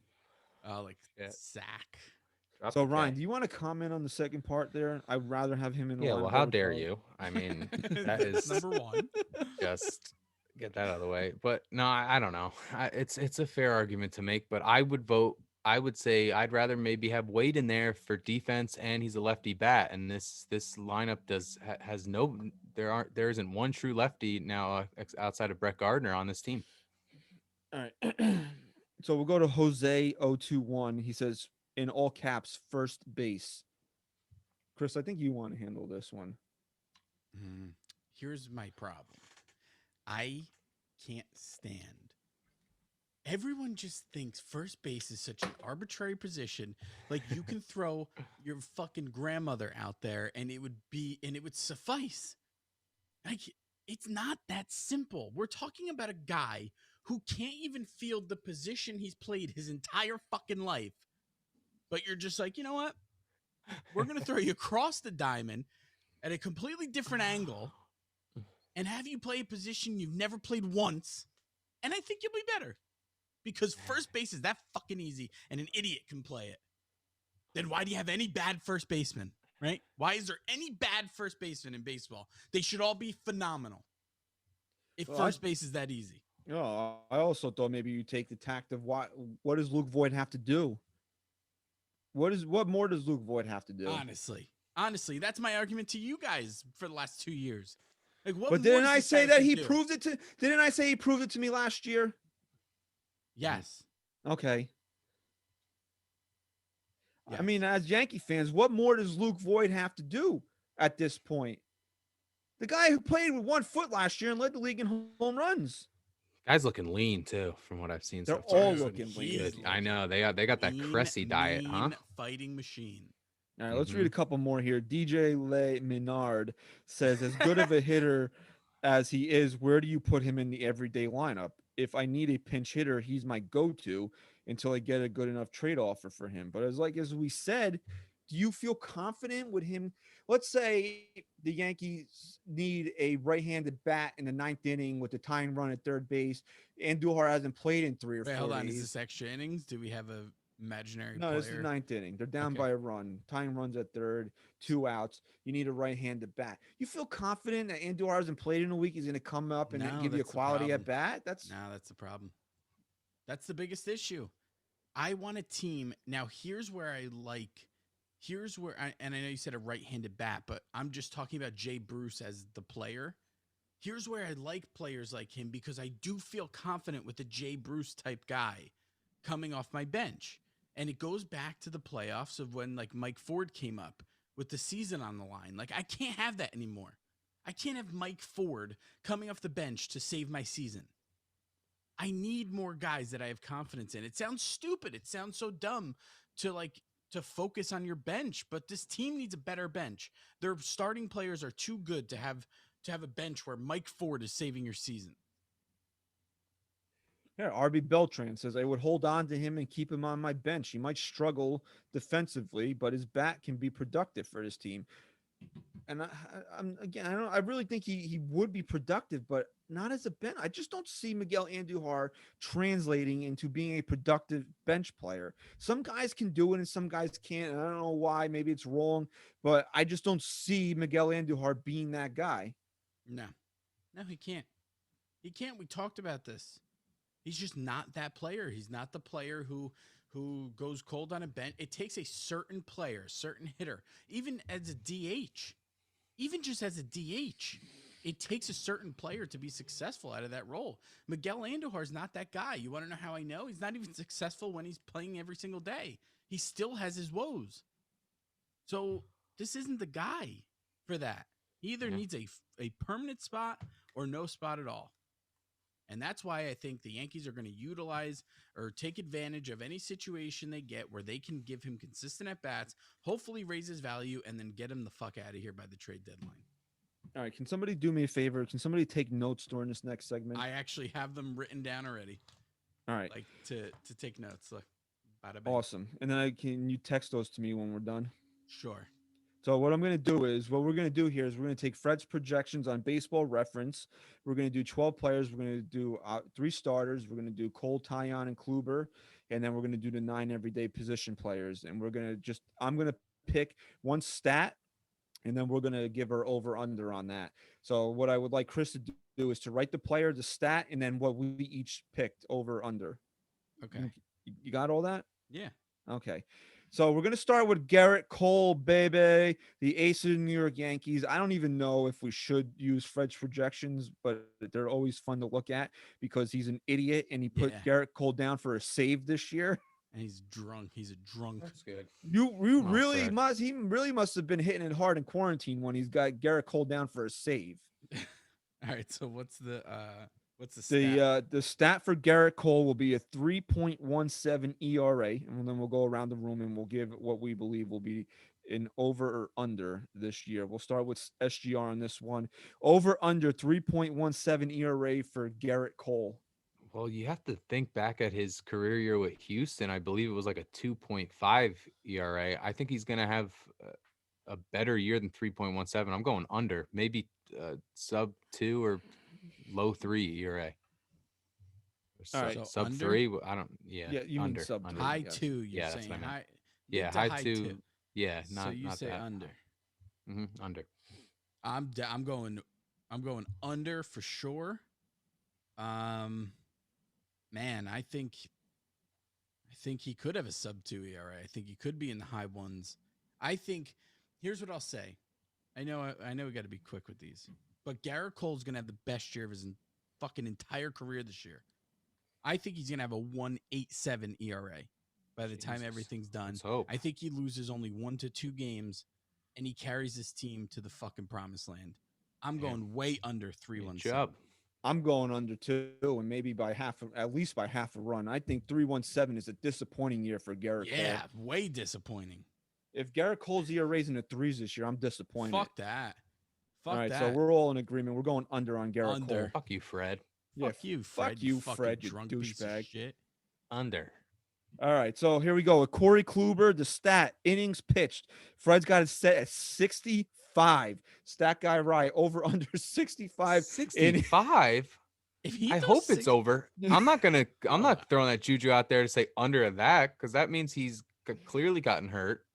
Like Yeah. Zach. Drop So the Ryan, K. do you want to comment on the second part there? I'd rather have him in the Yeah, lineup. well, how over dare Tyler. you? I mean, that That's is number one. just get that out of the way. But no, I don't know. It's a fair argument to make, but I would say I'd rather maybe have Wade in there for defense, and he's a lefty bat, and this lineup has no there isn't one true lefty now outside of Brett Gardner on this team. All right. So we'll go to Jose 021. He says in all caps, first base. Chris, I think you want to handle this one. Here's my problem. I can't stand. Everyone just thinks first base is such an arbitrary position. Like, you can throw your fucking grandmother out there and it would suffice. Like, it's not that simple. We're talking about a guy who can't even field the position he's played his entire fucking life. But you're just like, you know what? We're going to throw you across the diamond at a completely different angle and have you play a position you've never played once. And I think you'll be better. Because first base is that fucking easy and an idiot can play it. Then why do you have any bad first baseman, right? Why is there any bad first baseman in baseball? They should all be phenomenal. If first base is that easy. Oh, I also thought maybe you take the tact of what does Luke Voigt have to do? What more does Luke Voigt have to do? Honestly, that's my argument to you guys for the last 2 years. Like, what? But more didn't does I this say guy that have to he do? proved it to? Didn't I say he proved it to me last year? Yes. Okay. Yes. I mean, as Yankee fans, what more does Luke Voigt have to do at this point? The guy who played with 1 foot last year and led the league in home runs. Guy's looking lean too, from what I've seen They're so far. all Dude, looking he's lean. Good. I know they got that lean, Cressy diet, huh? mean fighting machine. All right, let's Mhm. read a couple more here. DJ Le Minard says, as good of a hitter as he is, where do you put him in the everyday lineup? If I need a pinch hitter, he's my go-to until I get a good enough trade offer for him. But as we said, do you feel confident with him? Let's say the Yankees need a right-handed bat in the 9th inning with the tying run at third base. Andujar hasn't played in 3 or Wait, 4 hold on. days. Is this extra innings? Do we have a imaginary No, player? this is 9th inning. They're down Okay. by a run. Tying runs at third, 2 outs. You need a right-handed bat. You feel confident that Andujar hasn't played in a week? He's going to come up and No, give you a that's the quality at problem. bat? That's No, that's the problem. That's the biggest issue. I want a team. Now, here's where I know you said a right-handed bat, but I'm just talking about Jay Bruce as the player. Here's where I like players like him because I do feel confident with the Jay Bruce type guy coming off my bench. And it goes back to the playoffs of when like Mike Ford came up with the season on the line. Like I can't have that anymore. I can't have Mike Ford coming off the bench to save my season. I need more guys that I have confidence in. It sounds stupid. It sounds so dumb to focus on your bench, but this team needs a better bench. Their starting players are too good to have a bench where Mike Ford is saving your season. yeah. RB Beltran says I would hold on to him and keep him on my bench. He might struggle defensively, but his bat can be productive for this team. And I'm again, I really think he would be productive, but not as a bench. I just don't see Miguel Andujar translating into being a productive bench player. Some guys can do it and some guys can't. And I don't know why. Maybe it's wrong, but I just don't see Miguel Andujar being that guy. No, he can't. He can't. We talked about this. He's just not that player. He's not the player who goes cold on a bench. It takes a certain player, certain hitter, even as a DH, even just as a DH. It takes a certain player to be successful out of that role. Miguel Andujar is not that guy. You want to know how I know? He's not even successful when he's playing every single day. He still has his woes. So this isn't the guy for that. He either needs a permanent spot or no spot at all. And that's why I think the Yankees are going to utilize or take advantage of any situation they get where they can give him consistent at-bats, hopefully raise his value, and then get him the fuck out of here by the trade deadline. All right, can somebody do me a favor? Can somebody take notes during this next segment? I actually have them written down already. All right, Like to take notes. Look, bada bing. awesome. And then can you text those to me when we're done? Sure. So what we're going to do here is we're going to take Fred's projections on Baseball Reference. We're going to do 12 players. We're going to do 3 starters. We're going to do Cole, Tyon, and Kluber, and then we're going to do the 9 everyday position players. And I'm going to pick one stat, and then we're going to give her over under on that. So what I would like Chris to do is to write the player, the stat, and then what we each picked over under. Okay. You got all that? Yeah. Okay. So we're going to start with Garrett Cole, baby, the ace of the New York Yankees. I don't even know if we should use Fred's projections, but they're always fun to look at because he's an idiot and he put Garrett Cole down for a save this year. And he's drunk. He's a drunk. That's good. You Well really said. must. He really must have been hitting it hard in quarantine when he's got Garrett Cole down for a save. All right. So what's the stat? The stat for Garrett Cole will be a 3.17 ERA, and then we'll go around the room and we'll give what we believe will be an over or under this year. We'll start with SGR on this one. Over under 3.17 ERA for Garrett Cole. Well, you have to think back at his career year with Houston. I believe it was like a 2.5 ERA. I think he's going to have a better year than 3.17. I'm going under, maybe sub 2 or low 3 ERA. All right. So Sub under? 3. I don't. Yeah. Yeah, you mean under. sub under. three. High yes. 2. You're Yeah, that's saying what I meant. high. Yeah, mid to high 2. 2. Yeah, So not you not say that. under. Under. I'm going under for sure. Man, I think he could have a sub 2 ERA. I think he could be in the high ones. I think here's what I'll say. I know we got to be quick with these. but Garrett Cole's gonna have the best year of his fucking entire career this year. I think he's gonna have a 1.87 ERA by the time Jesus. everything's done. Let's hope. I think he loses only 1 to 2 games, and he carries his team to the fucking promised land. I'm Yeah. going way under Good 317. job. I'm going under 2, and maybe by at least by half a run. I think 317 is a disappointing year for Garrett Yeah, Cole. way disappointing. If Garrett Cole's ERA in the 3s this year, I'm disappointed. Fuck that. Fuck All right, that. so we're all in agreement. We're going under on Garrett Under. Cole. Fuck you, Fred. Yeah, Fuck you, Fred. fuck you, fucking Fred, you drunk piece of douchebag. shit. Under. All right, so here we go. With Corey Kluber, the stat innings pitched. Fred's got it set at 65. Stat guy right over under 65. 65. If he I does hope six- it's over. I'm not Oh, throwing that juju out there to say under that, because that means he's clearly gotten hurt.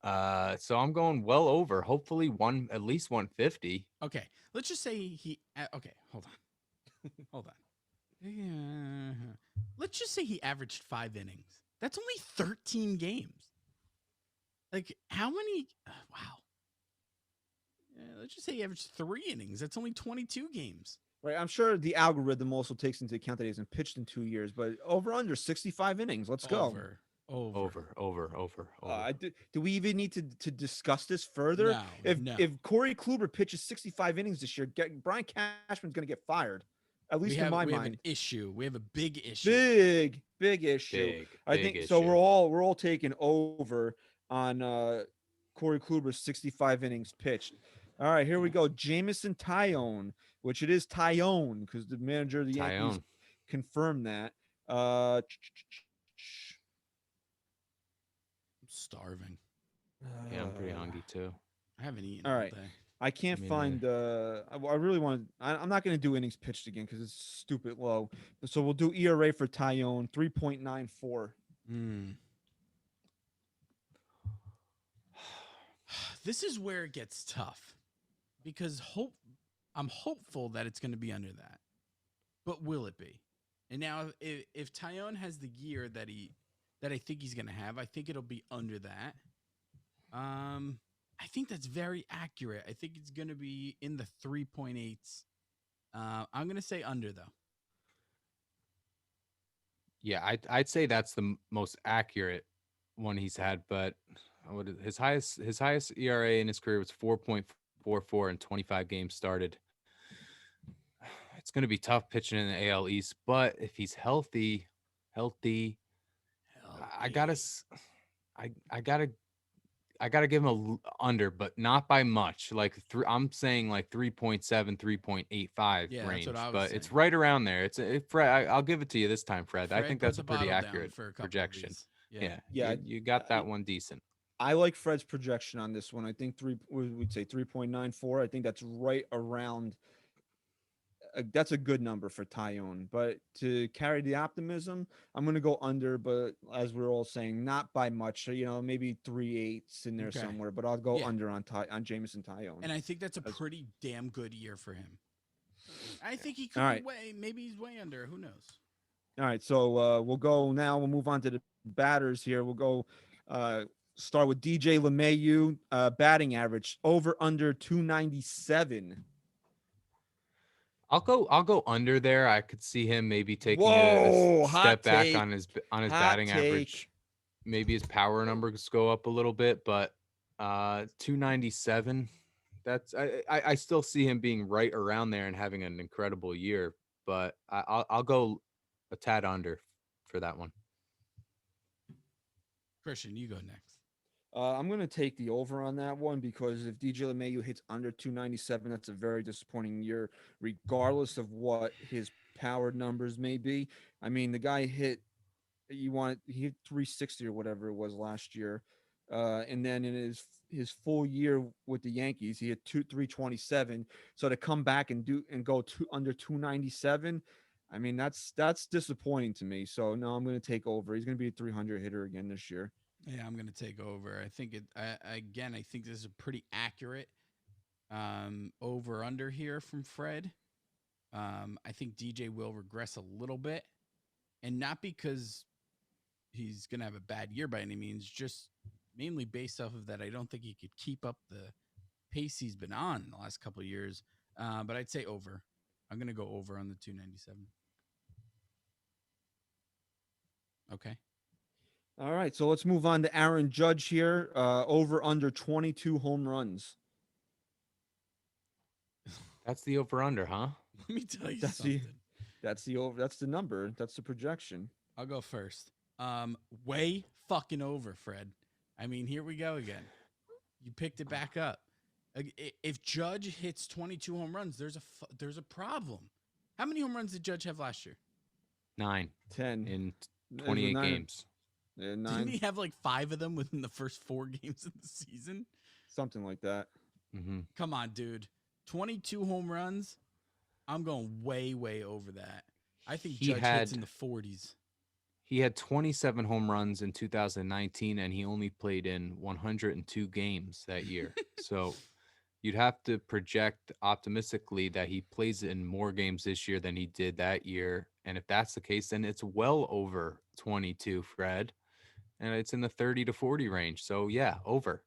So I'm going well over. Hopefully at least 150. Okay, let's just say he. Okay, hold on, hold on. Yeah. Let's just say he averaged 5 innings. That's only 13 games. Like how many? Wow. Let's just say he averaged 3 innings. That's only 22 games. Right, I'm sure the algorithm also takes into account that he hasn't pitched in 2 years, but over under 65 innings. Let's go. Over. Do we even need to discuss this further? No, If Corey Kluber pitches 65 innings this year, Brian Cashman's going to get fired. At least in my we have mind. an issue. We have a big issue. Big issue. I Big think so. issue. We're all taking over on Corey Kluber's 65 innings pitched. All right, here we go. Jamison Tyone, which it is Tyone because the manager of the Yankees Tyone. confirmed that. I'm starving. Yeah, I'm pretty hungry too. I haven't eaten All all right. day. I can't Me find. I really want. I'm not going to do innings pitched again because it's stupid low. So we'll do ERA for Tyone 3.94. This is where it gets tough because I'm hopeful that it's going to be under that, but will it be? And now, if Tyone has the year that I think he's going to have, I think it'll be under that. I think that's very accurate. I think it's going to be in the 3.8s. I'm going to say under though. Yeah, I'd say that's the most accurate one he's had, but his highest ERA in his career was 4.44 in 25 games started. It's going to be tough pitching in the AL East, but if he's healthy, I gotta give him a under, but not by much. Like I'm saying like 3.7, 3.85 Yeah, range, that's what I was but it's saying. right around there. Fred. I'll give it to you this time, Fred. I Fred think put that's the a pretty bottle down accurate for a couple of projection. these. Yeah, you got that one decent. I like Fred's projection on this one. I think we'd say 3.94. I think that's right around. That's a good number for Tyone, but to carry the optimism, I'm going to go under. But as we're all saying, not by much. Maybe 3/8 in there Okay. somewhere. But I'll go Yeah. under on Jamison Tyone. And I think that's a pretty damn good year for him. I think he could All be right. maybe he's way under. Who knows? All right, so we'll go now. We'll move on to the batters here. We'll go start with DJ LeMahieu, batting average over under 297. I'll go under there. I could see him maybe taking Whoa, a hot step back take. on his Hot batting take. average. Maybe his power numbers go up a little bit, but 297. That's I still see him being right around there and having an incredible year, but I'll go a tad under for that one. Christian, you go next. I'm going to take the over on that one because if DJ LeMahieu hits under 297, that's a very disappointing year, regardless of what his power numbers may be. I mean, the guy he hit 360 or whatever it was last year. And then in his full year with the Yankees, he hit 327. So to come back and go under 297, I mean, that's disappointing to me. So no, I'm going to take over. He's going to be a 300 hitter again this year. Yeah, I'm going to take over. I think I think this is a pretty accurate over under here from Fred. I think DJ will regress a little bit, and not because he's going to have a bad year by any means, just mainly based off of that. I don't think he could keep up pace he's been on in the last couple of years. But I'd say over. I'm going to go over on the 297. Okay. All right, so let's move on to Aaron Judge here. Over under 22 home runs. That's the over under, huh? Let me tell you That's something. That's the over. That's the number. That's the projection. I'll go first. Way fucking over, Fred. I mean, here we go again. You picked it back up. If Judge hits 22 home runs, there's a problem. How many home runs did Judge have last year? 9 10 in There's a 28 nine- games. Didn't 9, he have like 5 of them within the first 4 games of the season? something like that. Mm-hmm. Come on, dude. 22 home runs. I'm going way, way over that. I think He Judge had- hits in the 40s. He had 27 home runs in 2019, and he only played in 102 games that year. So you'd have to project optimistically that he plays in more games this year than he did that year. And if that's the case, then it's well over 22, Fred. And it's in the 30 to 40 range. So yeah, over.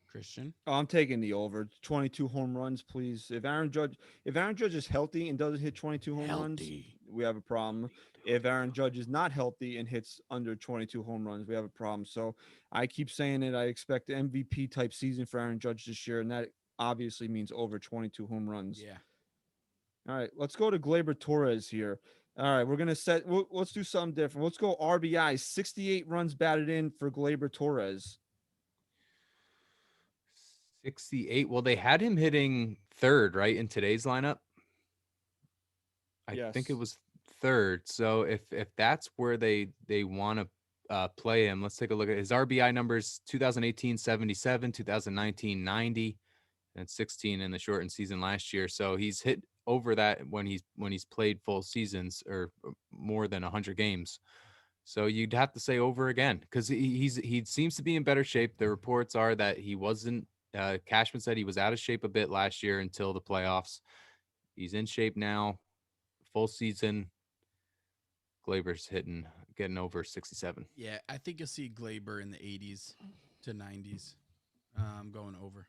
Christian? Oh, I'm taking the over. 22 home runs, please. If Aaron Judge is healthy and doesn't hit 22 home runs, we have a problem. If Aaron Judge is not healthy and hits under 22 home runs, we have a problem. So I keep saying it. I expect an MVP type season for Aaron Judge this year, and that obviously means over 22 home runs. Yeah. All right, let's go to Gleber Torres here. All right, we're gonna let's do something different. Let's go RBI. 68 runs batted in for Gleber Torres. 68. Well, they had him hitting third, right, in today's lineup. I think it Yes. was third. So if that's where they want to play him, let's take a look at his RBI numbers: 2018 77, 2019 90, and 16 in the shortened season last year. So he's hit over that when he's played full seasons or more than 100 games. So you'd have to say over again because he seems to be in better shape. The reports are that he wasn't. Cashman said he was out of shape a bit last year until the playoffs. He's in shape now. Full season. Glaber's getting over 67. Yeah, I think you'll see Gleber in the 80s to 90s. Going over.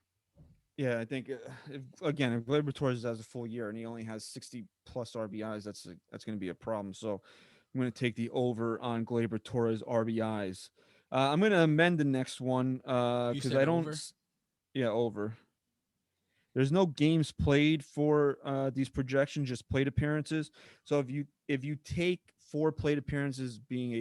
Yeah, I think if Gleber Torres has a full year and he only has 60 plus RBIs, that's going to be a problem. So I'm going to take the over on Gleber Torres RBIs. I'm going to amend the next one because said I don't. over? Yeah, over. There's no games played for these projections, just plate appearances. So if you take 4 plate appearances being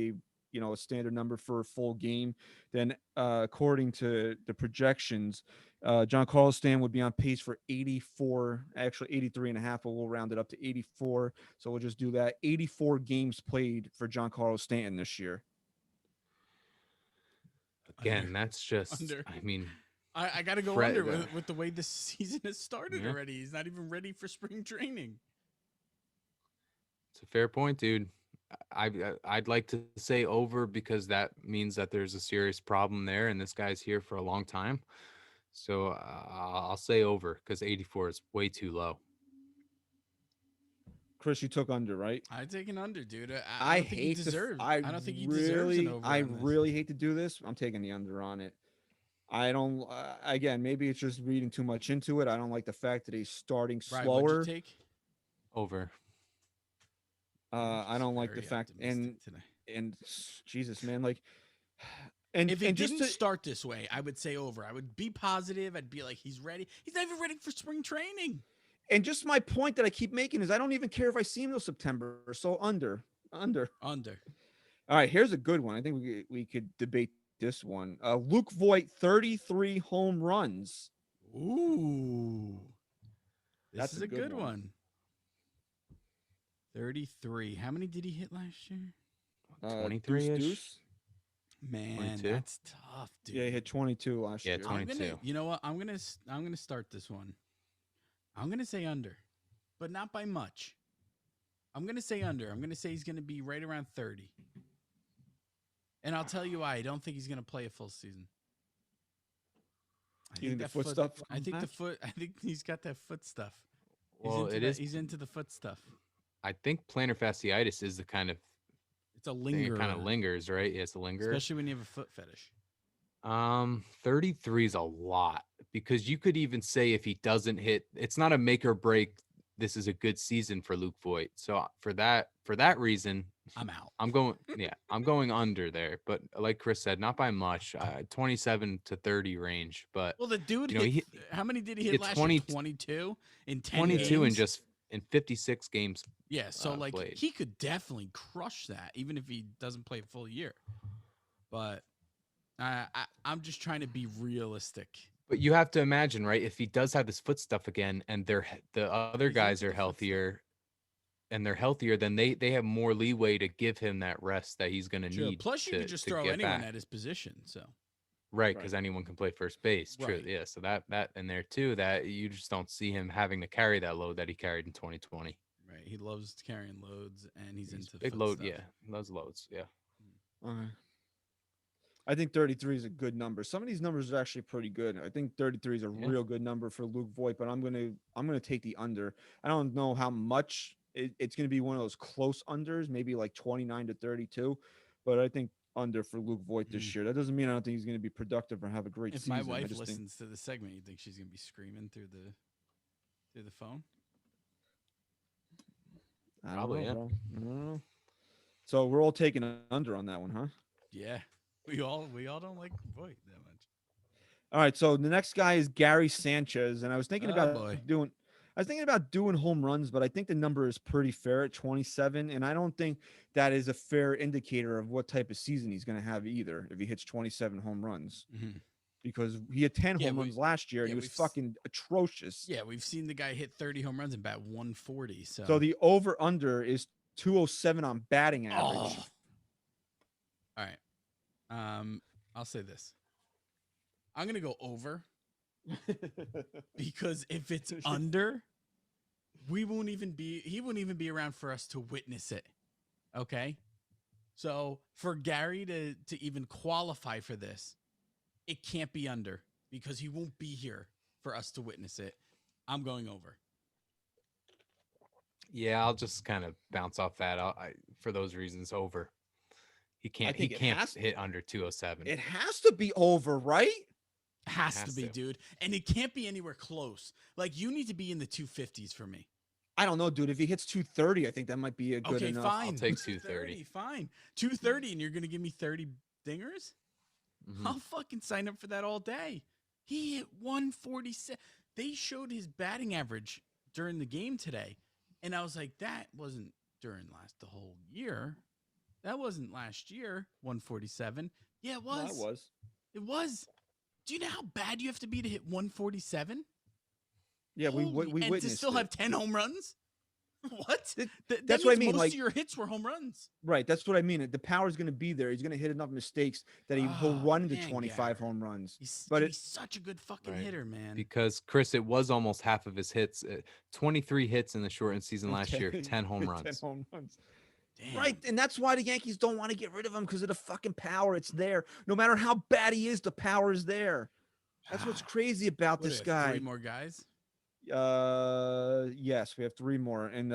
a standard number for a full game, then according to the projections, Giancarlo Stanton would be on pace for 84, actually 83 and a half, but we'll round it up to 84. So we'll just do that. 84 games played for Giancarlo Stanton this year. Again, Under. that's just, Under. I mean, I got to go Fred, under with the way this season has started Yeah. already. He's not even ready for spring training. it's a fair point, dude. I'd like to say over because that means that there's a serious problem there, and this guy's here for a long time. So I'll say over because 84 is way too low. Chris, you took under, right? I take an under, dude. I don't think he deserves. I don't think he really, deserves an over. I on this. really hate to do this. I'm taking the under on it. I don't. Again, maybe it's just reading too much into it. I don't like the fact that he's starting Right, slower. what'd you take? Over. I don't like the Very fact optimistic today. and Jesus, man, like, and If it and just didn't to, start this way, I would say over. I would be positive. I'd be like, he's ready. He's not even ready for spring training. and just my point that I keep making is I don't even care if I see him till September. So under. Under. All right, here's a good one. I think we could debate this one. Luke Voigt, 33 home runs. Ooh. This That's is a a good good one. one. 33. How many did he hit last year? 23-ish. Man, 22? that's tough, dude. Yeah, he hit 22 last Yeah, year. 22. You know what? I'm gonna start this one. I'm gonna say under, but not by much. I'm gonna say under. I'm gonna say he's gonna be right around 30. And I'll tell you why. I don't think he's gonna play a full season. You think the foot stuff I comes think the back? foot. I think he's got that foot stuff. Well, it is. He's into the foot stuff. I think plantar fasciitis is the kind of It's a thing linger. that kind of lingers, right? Yeah, it's a linger. Especially when you have a foot fetish. 33 is a lot because you could even say if he doesn't hit, it's not a make or break. This is a good season for Luke Voigt. So for that reason, I'm out. I'm going under there. But like Chris said, not by much, 27 to 30 range. But Well, the dude you know, hit. How many did he hit hit last 20 year? 22 in 10 22 in games. just in 56 games. Yeah, so like played. he could definitely crush that, even if he doesn't play a full year. But I'm just trying to be realistic. But you have to imagine, right? If he does have this foot stuff again, and the other He's guys into are the foot stuff. healthier, and they're healthier, then they have more leeway to give him that rest that he's going to True. need. Plus, you could just to throw get anyone back. at his position. So Right, because anyone can play first base. True, Right. yeah. So that in there too, that you just don't see him having to carry that load that he carried in 2020. right, he loves carrying loads, and he's into big foot load, stuff. yeah. He loves loads, yeah. Okay. I think 33 is a good number. Some of these numbers are actually pretty good. I think 33 is a Yeah. real good number for Luke Voigt, but I'm gonna take the under. I don't know how much it's gonna be one of those close unders, maybe like 29 to 32, but I think under for Luke Voigt this year. That doesn't mean I don't think he's gonna be productive or have a great If season. my I wife just think listens to the segment, you think she's gonna be screaming through the phone? I don't Probably, know, yeah. bro. I don't know. So we're all taking an under on that one, huh? Yeah, we all don't like Voigt that much. All right, so the next guy is Gary Sanchez, and I was thinking Oh, about boy. doing home runs, but I think the number is pretty fair at 27, and I don't think that is a fair indicator of what type of season he's going to have either if he hits 27 home runs. Mhm. Because he had 10 Yeah, home runs last year, and yeah, he was we've s- fucking atrocious. Yeah, we've seen the guy hit 30 home runs and bat 140. So the over under is 207 on batting average. Oh. All right. I'll say this. I'm gonna go over because if it's under, he won't even be around for us to witness it. Okay. So for Gary to even qualify for this, it can't be under because he won't be here for us to witness it. I'm going over. Yeah, I'll just kind of bounce off that. For those reasons, over. He can't think it has- hit under 207. It has to be over, right? Has to Has be, to. dude. And it can't be anywhere close. Like, you need to be in the 250s for me. I don't know, dude. If he hits 230, I think that might be a good Okay, enough. fine. I'll take 230. Fine. 230, and you're going to give me 30 dingers? Mhm. I'll fucking sign up for that all day. He hit 147. They showed his batting average during the game today. And I was like, that wasn't during the whole year. That wasn't last year, 147. Yeah, it was. No, it was. It was. Do you know how bad you have to be to hit 147? Yeah, we and witnessed to still it. have 10 home runs? What? That's what I means mean, Most like- of your hits were home runs. Right, that's what I mean. The power's going to be there. He's going to hit enough mistakes that he'll Oh, run into man, 25 Garrett. home runs. He's, But he's such a good fucking Right. hitter, man. Because Chris, it was almost half of his hits. 23 hits in the shortened season last year, 10 home 10 runs. home runs. Damn. Right, and that's why the Yankees don't want to get rid of him because of the fucking power. It's there. No matter how bad he is, the power is there. That's what's crazy about What this are guy. 3 more guys? Yes, we have 3 more, and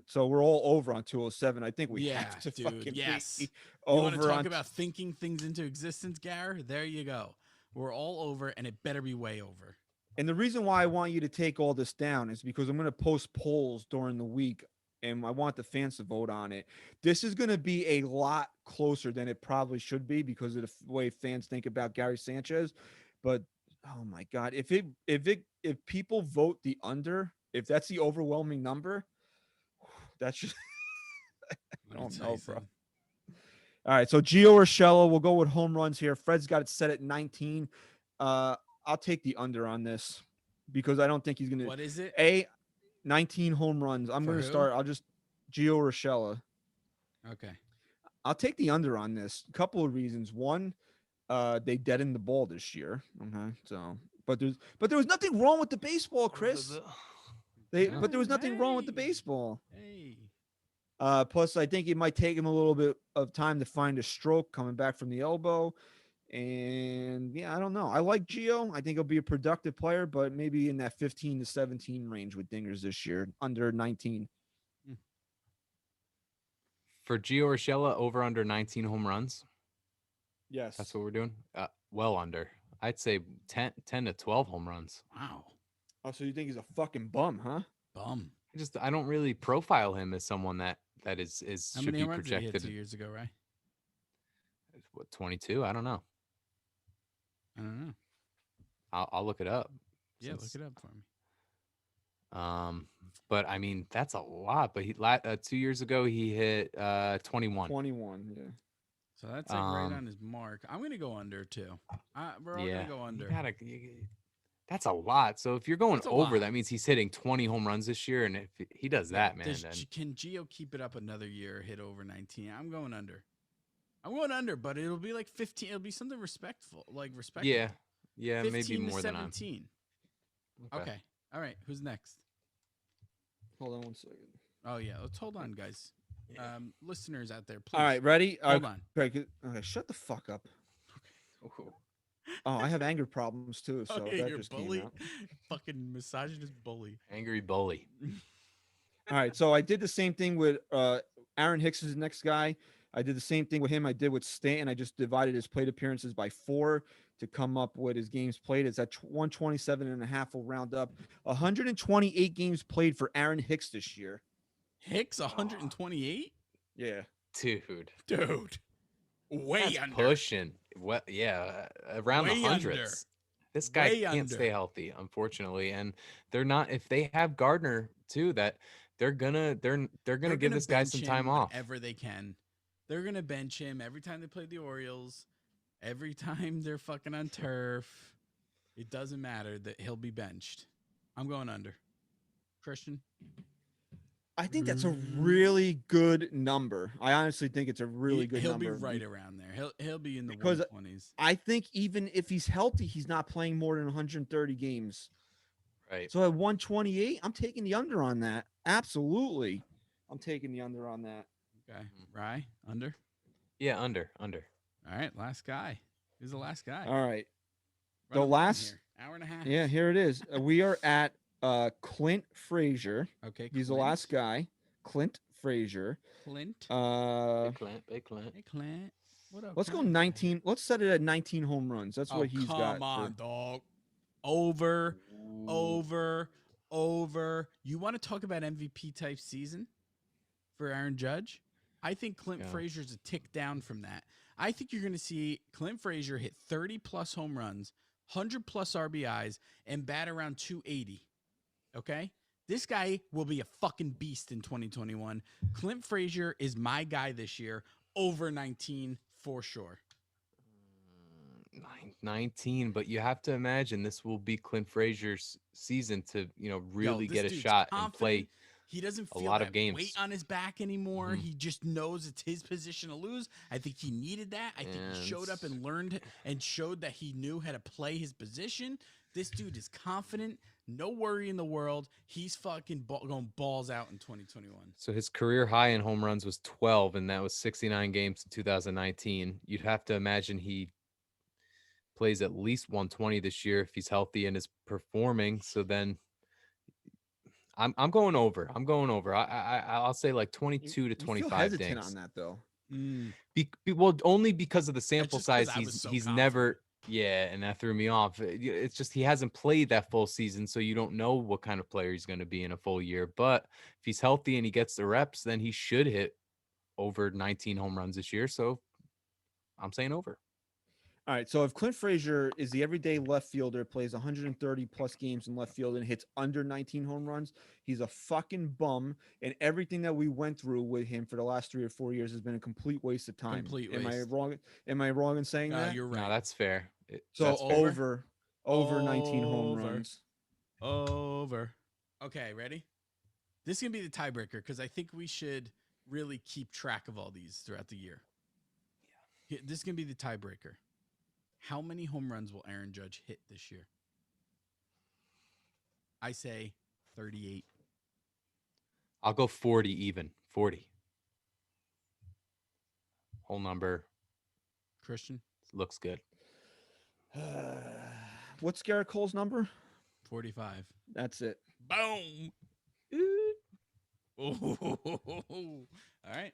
so we're all over on 207. I think we Yeah, have to dude, fucking yes. be You want to over talk on. about thinking things into existence, Gar? There you go. We're all over, and it better be way over. And the reason why I want you to take all this down is because I'm going to post polls during the week, and I want the fans to vote on it. This is going to be a lot closer than it probably should be because of the way fans think about Gary Sanchez. But oh my God, if people vote the under, if that's the overwhelming number, that's just I don't know, bro. All right, so Gio Urshela, we'll go with home runs here. Fred's got it set at 19. I'll take the under on this because I don't think he's gonna. What is it? 19 home runs. I'm For gonna who? start. I'll just Gio Urshela. Okay. I'll take the under on this. A couple of reasons. One, they deadened the ball this year. Okay, so but there was nothing wrong with the baseball, Chris. But there was nothing wrong with the Hey. baseball. Hey. Plus, I think it might take him a little bit of time to find a stroke coming back from the elbow. And yeah, I don't know. I like Gio. I think he'll be a productive player, but maybe in that 15 to 17 range with dingers this year, under 19. For Gio Urshela, over under 19 home runs. Yes. That's what we're doing. well under. I'd say 10 to 12 home runs. Wow. Oh, so you think he's a fucking bum, huh? Bum. I don't really profile him as someone that is How should many be home runs did he hit 2 projected. years ago, right? What, 22? I don't know. I don't know. I'll look it up. Yeah, look since- it up for me. But I mean that's a lot. But 2 years ago he hit 21. 21, yeah. So that's like right Um, on his mark. I'm gonna go under too. We're all Yeah, gonna go under. that's a lot. So if you're going That's a over, lot. that means he's hitting 20 home runs this year. And if he does that, man, then Can Gio keep it up another year, hit over 19? I'm going under. But it'll be like 15. It'll be something respectful, like respectable. yeah, 15 maybe to more than I'm. 17. Okay. All right. Who's next? Hold on one second. Oh yeah. Let's hold on, guys. Yeah. Listeners out there, please. All right, ready? Hold on. Okay, shut the fuck up. Oh, I have anger problems too, so Okay, that you're just bully. came out. Fucking misogynist bully. Angry bully. All right, so I did the same thing with Aaron Hicks is the next guy. I did the same thing with him. I did with Stanton. I just divided his plate appearances by 4 to come up with his games played. It's at 127 and a half. We'll round up. 128 games played for Aaron Hicks this year. Hicks 128? Yeah. Dude. Dude. Way That's under. pushing. Well, yeah, around Way the hundreds. This guy Way can't under. stay healthy, unfortunately, and they're not. If they have Gardner too, that they're gonna give this guy some time off. Whenever they can. They're gonna bench him every time they play the Orioles. Every time they're fucking on turf. It doesn't matter that he'll be benched. I'm going under. Christian. I think that's a really good number. I honestly think it's a really good he'll number. be right around there. He'll be in the Because 120s. I think even if he's healthy, he's not playing more than 130 games. Right. So at 128, I'm taking the under on that. Absolutely. I'm taking the under on that. Okay. Rye, under. Yeah, under. All right, last guy. Who's the last guy? All right. Run the along last- here. Hour and a half. Yeah, here it is. We are at Clint Frazier. Okay. He's the Clint. last guy. Clint Frazier. Clint. Big Clint, big Clint. Hey, Clint. What up? Let's go Clint? 19. Let's set it at 19 home runs. That's what he's got. Come on, for- dog. Over. You want to talk about MVP type season for Aaron Judge? I think Clint Yeah. Frazier's a tick down from that. I think you're going to see Clint Frazier hit 30 plus home runs, 100 plus RBIs, and bat around 280. Okay? This guy will be a fucking beast in 2021. Clint Frazier is my guy this year, over 19 for sure. 19, but you have to imagine this will be Clint Frazier's season to, really Yo, get a this dude's shot and confident. play. He doesn't a feel lot of that games. weight on his back anymore. Mhm. He just knows it's his position to lose. I think he needed that. I think he showed up and learned and showed that he knew how to play his position. This dude is confident. No worry in the world. He's fucking going balls out in 2021. So his career high in home runs was 12, and that was 69 games in 2019. You'd have to imagine he plays at least 120 this year if he's healthy and is performing. So then I'm going over. I'll say like 22 to You feel 25 hesitant dings. on that though. Well, only because of the sample just 'cause size. I was so He's confident. never. Yeah, and that threw me off. It's just he hasn't played that full season, so you don't know what kind of player he's going to be in a full year. But if he's healthy and he gets the reps, then he should hit over 19 home runs this year. So I'm saying over. All right. So if Clint Frazier is the everyday left fielder, plays 130 plus games in left field and hits under 19 home runs, he's a fucking bum. And everything that we went through with him for the last 3 or 4 years has been a complete waste of time. Complete Am I waste. wrong? Am I wrong in saying that? You're right. No, that's fair. So That's fair. over 19 home Over. runs. Over. Okay, ready? This is going to be the tiebreaker because I think we should really keep track of all these throughout the year. Yeah. This is going to be the tiebreaker. How many home runs will Aaron Judge hit this year? I say 38. I'll go 40 even. 40. Whole number Christian? looks good. What's Garrett Cole's number? 45. That's it. Boom. Ooh. All right.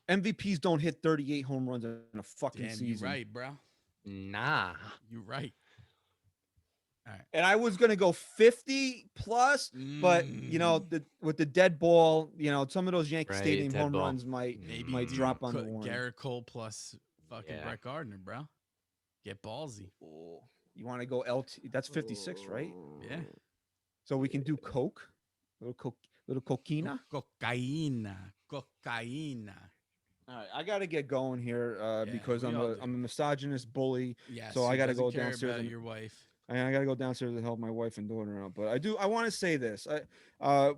MVPs don't hit 38 home runs in a fucking Damn, you season. right, bro. Nah. You're right. All right. And I was gonna go 50 plus, but with the dead ball, some of those Yankee Right, Stadium dead home ball. runs might Maybe do drop on the warning. Garrett Cole plus fucking Yeah. Brett Gardner, bro. Get ballsy. Oh, you want to go LT? That's 56, right? Yeah. So we can do Coke, little coquina. Cocaína. All right, I got to get going here because we I'm all a do. I'm a misogynist bully. Yes. So I who got to doesn't go care downstairs. about And, your wife. I got to go downstairs to help my wife and daughter out. But I want to say this.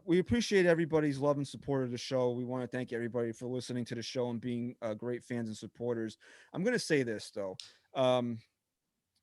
We appreciate everybody's love and support of the show. We want to thank everybody for listening to the show and being great fans and supporters. I'm going to say this though.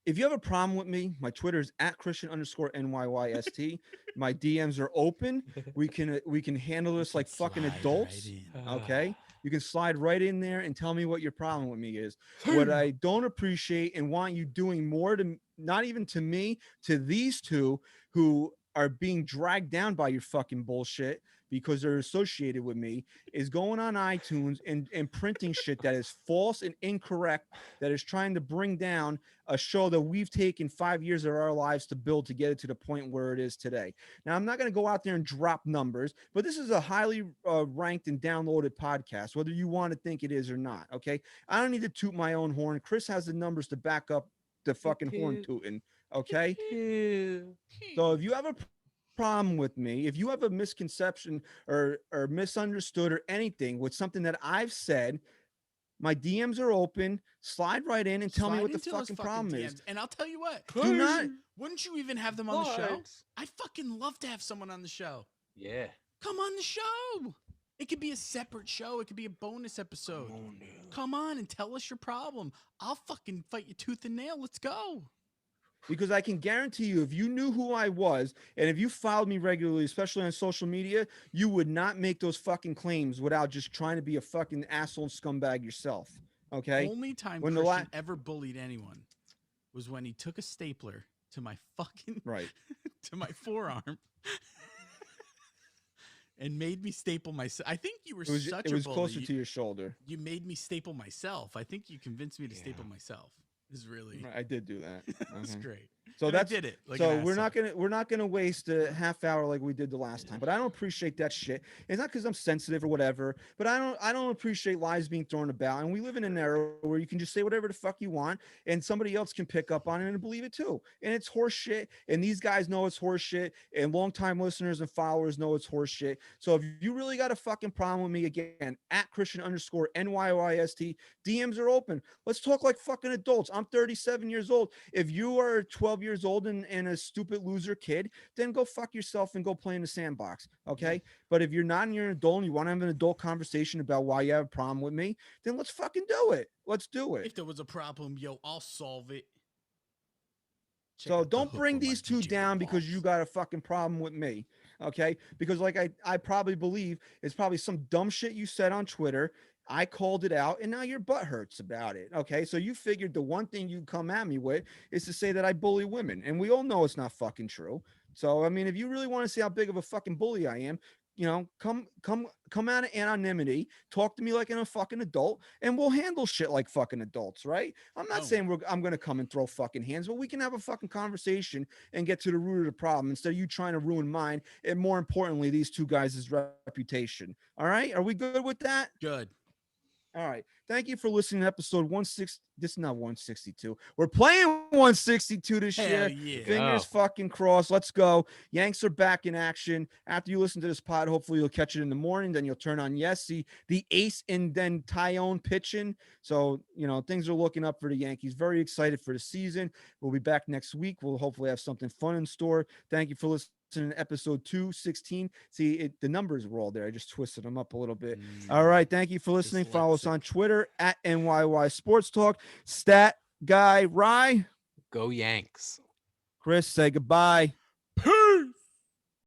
If you have a problem with me, my Twitter is @Christian_NYYST. My DMs are open. We can handle this like fucking Slide adults. right in. Okay. You can slide right in there and tell me what your problem with me is. What I don't appreciate and want you doing more to, not even to me, to these two who are being dragged down by your fucking bullshit because they're associated with me, is going on iTunes and printing shit that is false and incorrect, that is trying to bring down a show that we've taken 5 years of our lives to build to get it to the point where it is today. Now, I'm not going to go out there and drop numbers, but this is a highly ranked and downloaded podcast, whether you want to think it is or not. Okay. I don't need to toot my own horn. Chris has the numbers to back up the fucking horn tooting. Okay. So if you have a problem with me, if you have a misconception or misunderstood or anything with something that I've said, my DMs are open. Slide right in and tell me Slide what the into those fucking problem DMs. is. And I'll tell you what. Do not. Wouldn't you even have them on the show? I fucking love to have someone on the show. Yeah. Come on the show. It could be a separate show. It could be a bonus episode. Come on and tell us your problem. I'll fucking fight you tooth and nail. Let's go. Because I can guarantee you, if you knew who I was and if you followed me regularly, especially on social media, you would not make those fucking claims without just trying to be a fucking asshole and scumbag yourself. Okay. Only time When Christian ever bullied anyone was when he took a stapler to my fucking to my forearm and made me staple myself. I think you were such a bully. It was closer to your shoulder. You made me staple myself. I think you convinced me to staple myself. Is really. I did do that. That's great. So and that's I did it. Like so we're not gonna waste a half hour like we did the last time. But I don't appreciate that shit. It's not because I'm sensitive or whatever. But I don't appreciate lies being thrown about. And we live in an era where you can just say whatever the fuck you want, and somebody else can pick up on it and believe it too. And it's horse shit. And these guys know it's horse shit. And longtime listeners and followers know it's horse shit. So if you really got a fucking problem with me, again, @Christian_NYYST, DMs are open. Let's talk like fucking adults. I'm 37 years old. If you are 12 years old and a stupid loser kid, then go fuck yourself and go play in the sandbox. Okay. But if you're not and you're an adult and you want to have an adult conversation about why you have a problem with me, then let's fucking do it. Let's do it. If there was a problem, yo, I'll solve it. So don't bring these two down because you got a fucking problem with me. Okay. Because like I probably believe it's probably some dumb shit you said on Twitter. I called it out and now your butt hurts about it. Okay. So you figured the one thing you come at me with is to say that I bully women. And we all know it's not fucking true. So, I mean, if you really want to see how big of a fucking bully I am, come out of anonymity, talk to me like I'm a fucking adult, and we'll handle shit like fucking adults, right? I'm not saying I'm going to come and throw fucking hands, but we can have a fucking conversation and get to the root of the problem instead of you trying to ruin mine. And more importantly, these two guys' reputation. All right. Are we good with that? Good. All right. Thank you for listening to episode 160. This is not 162. We're playing 162 this year. Yeah. Fingers fucking crossed. Let's go. Yanks are back in action. After you listen to this pod, hopefully you'll catch it in the morning. Then you'll turn on see the ace and then Tyone pitching. So, things are looking up for the Yankees. Very excited for the season. We'll be back next week. We'll hopefully have something fun in store. Thank you for listening to episode 216. See, the numbers were all there. I just twisted them up a little bit. All right. Thank you for listening. Follow us on Twitter @NYY Sports Talk. Stat Guy Rye. Go Yanks. Chris, say goodbye. Peace.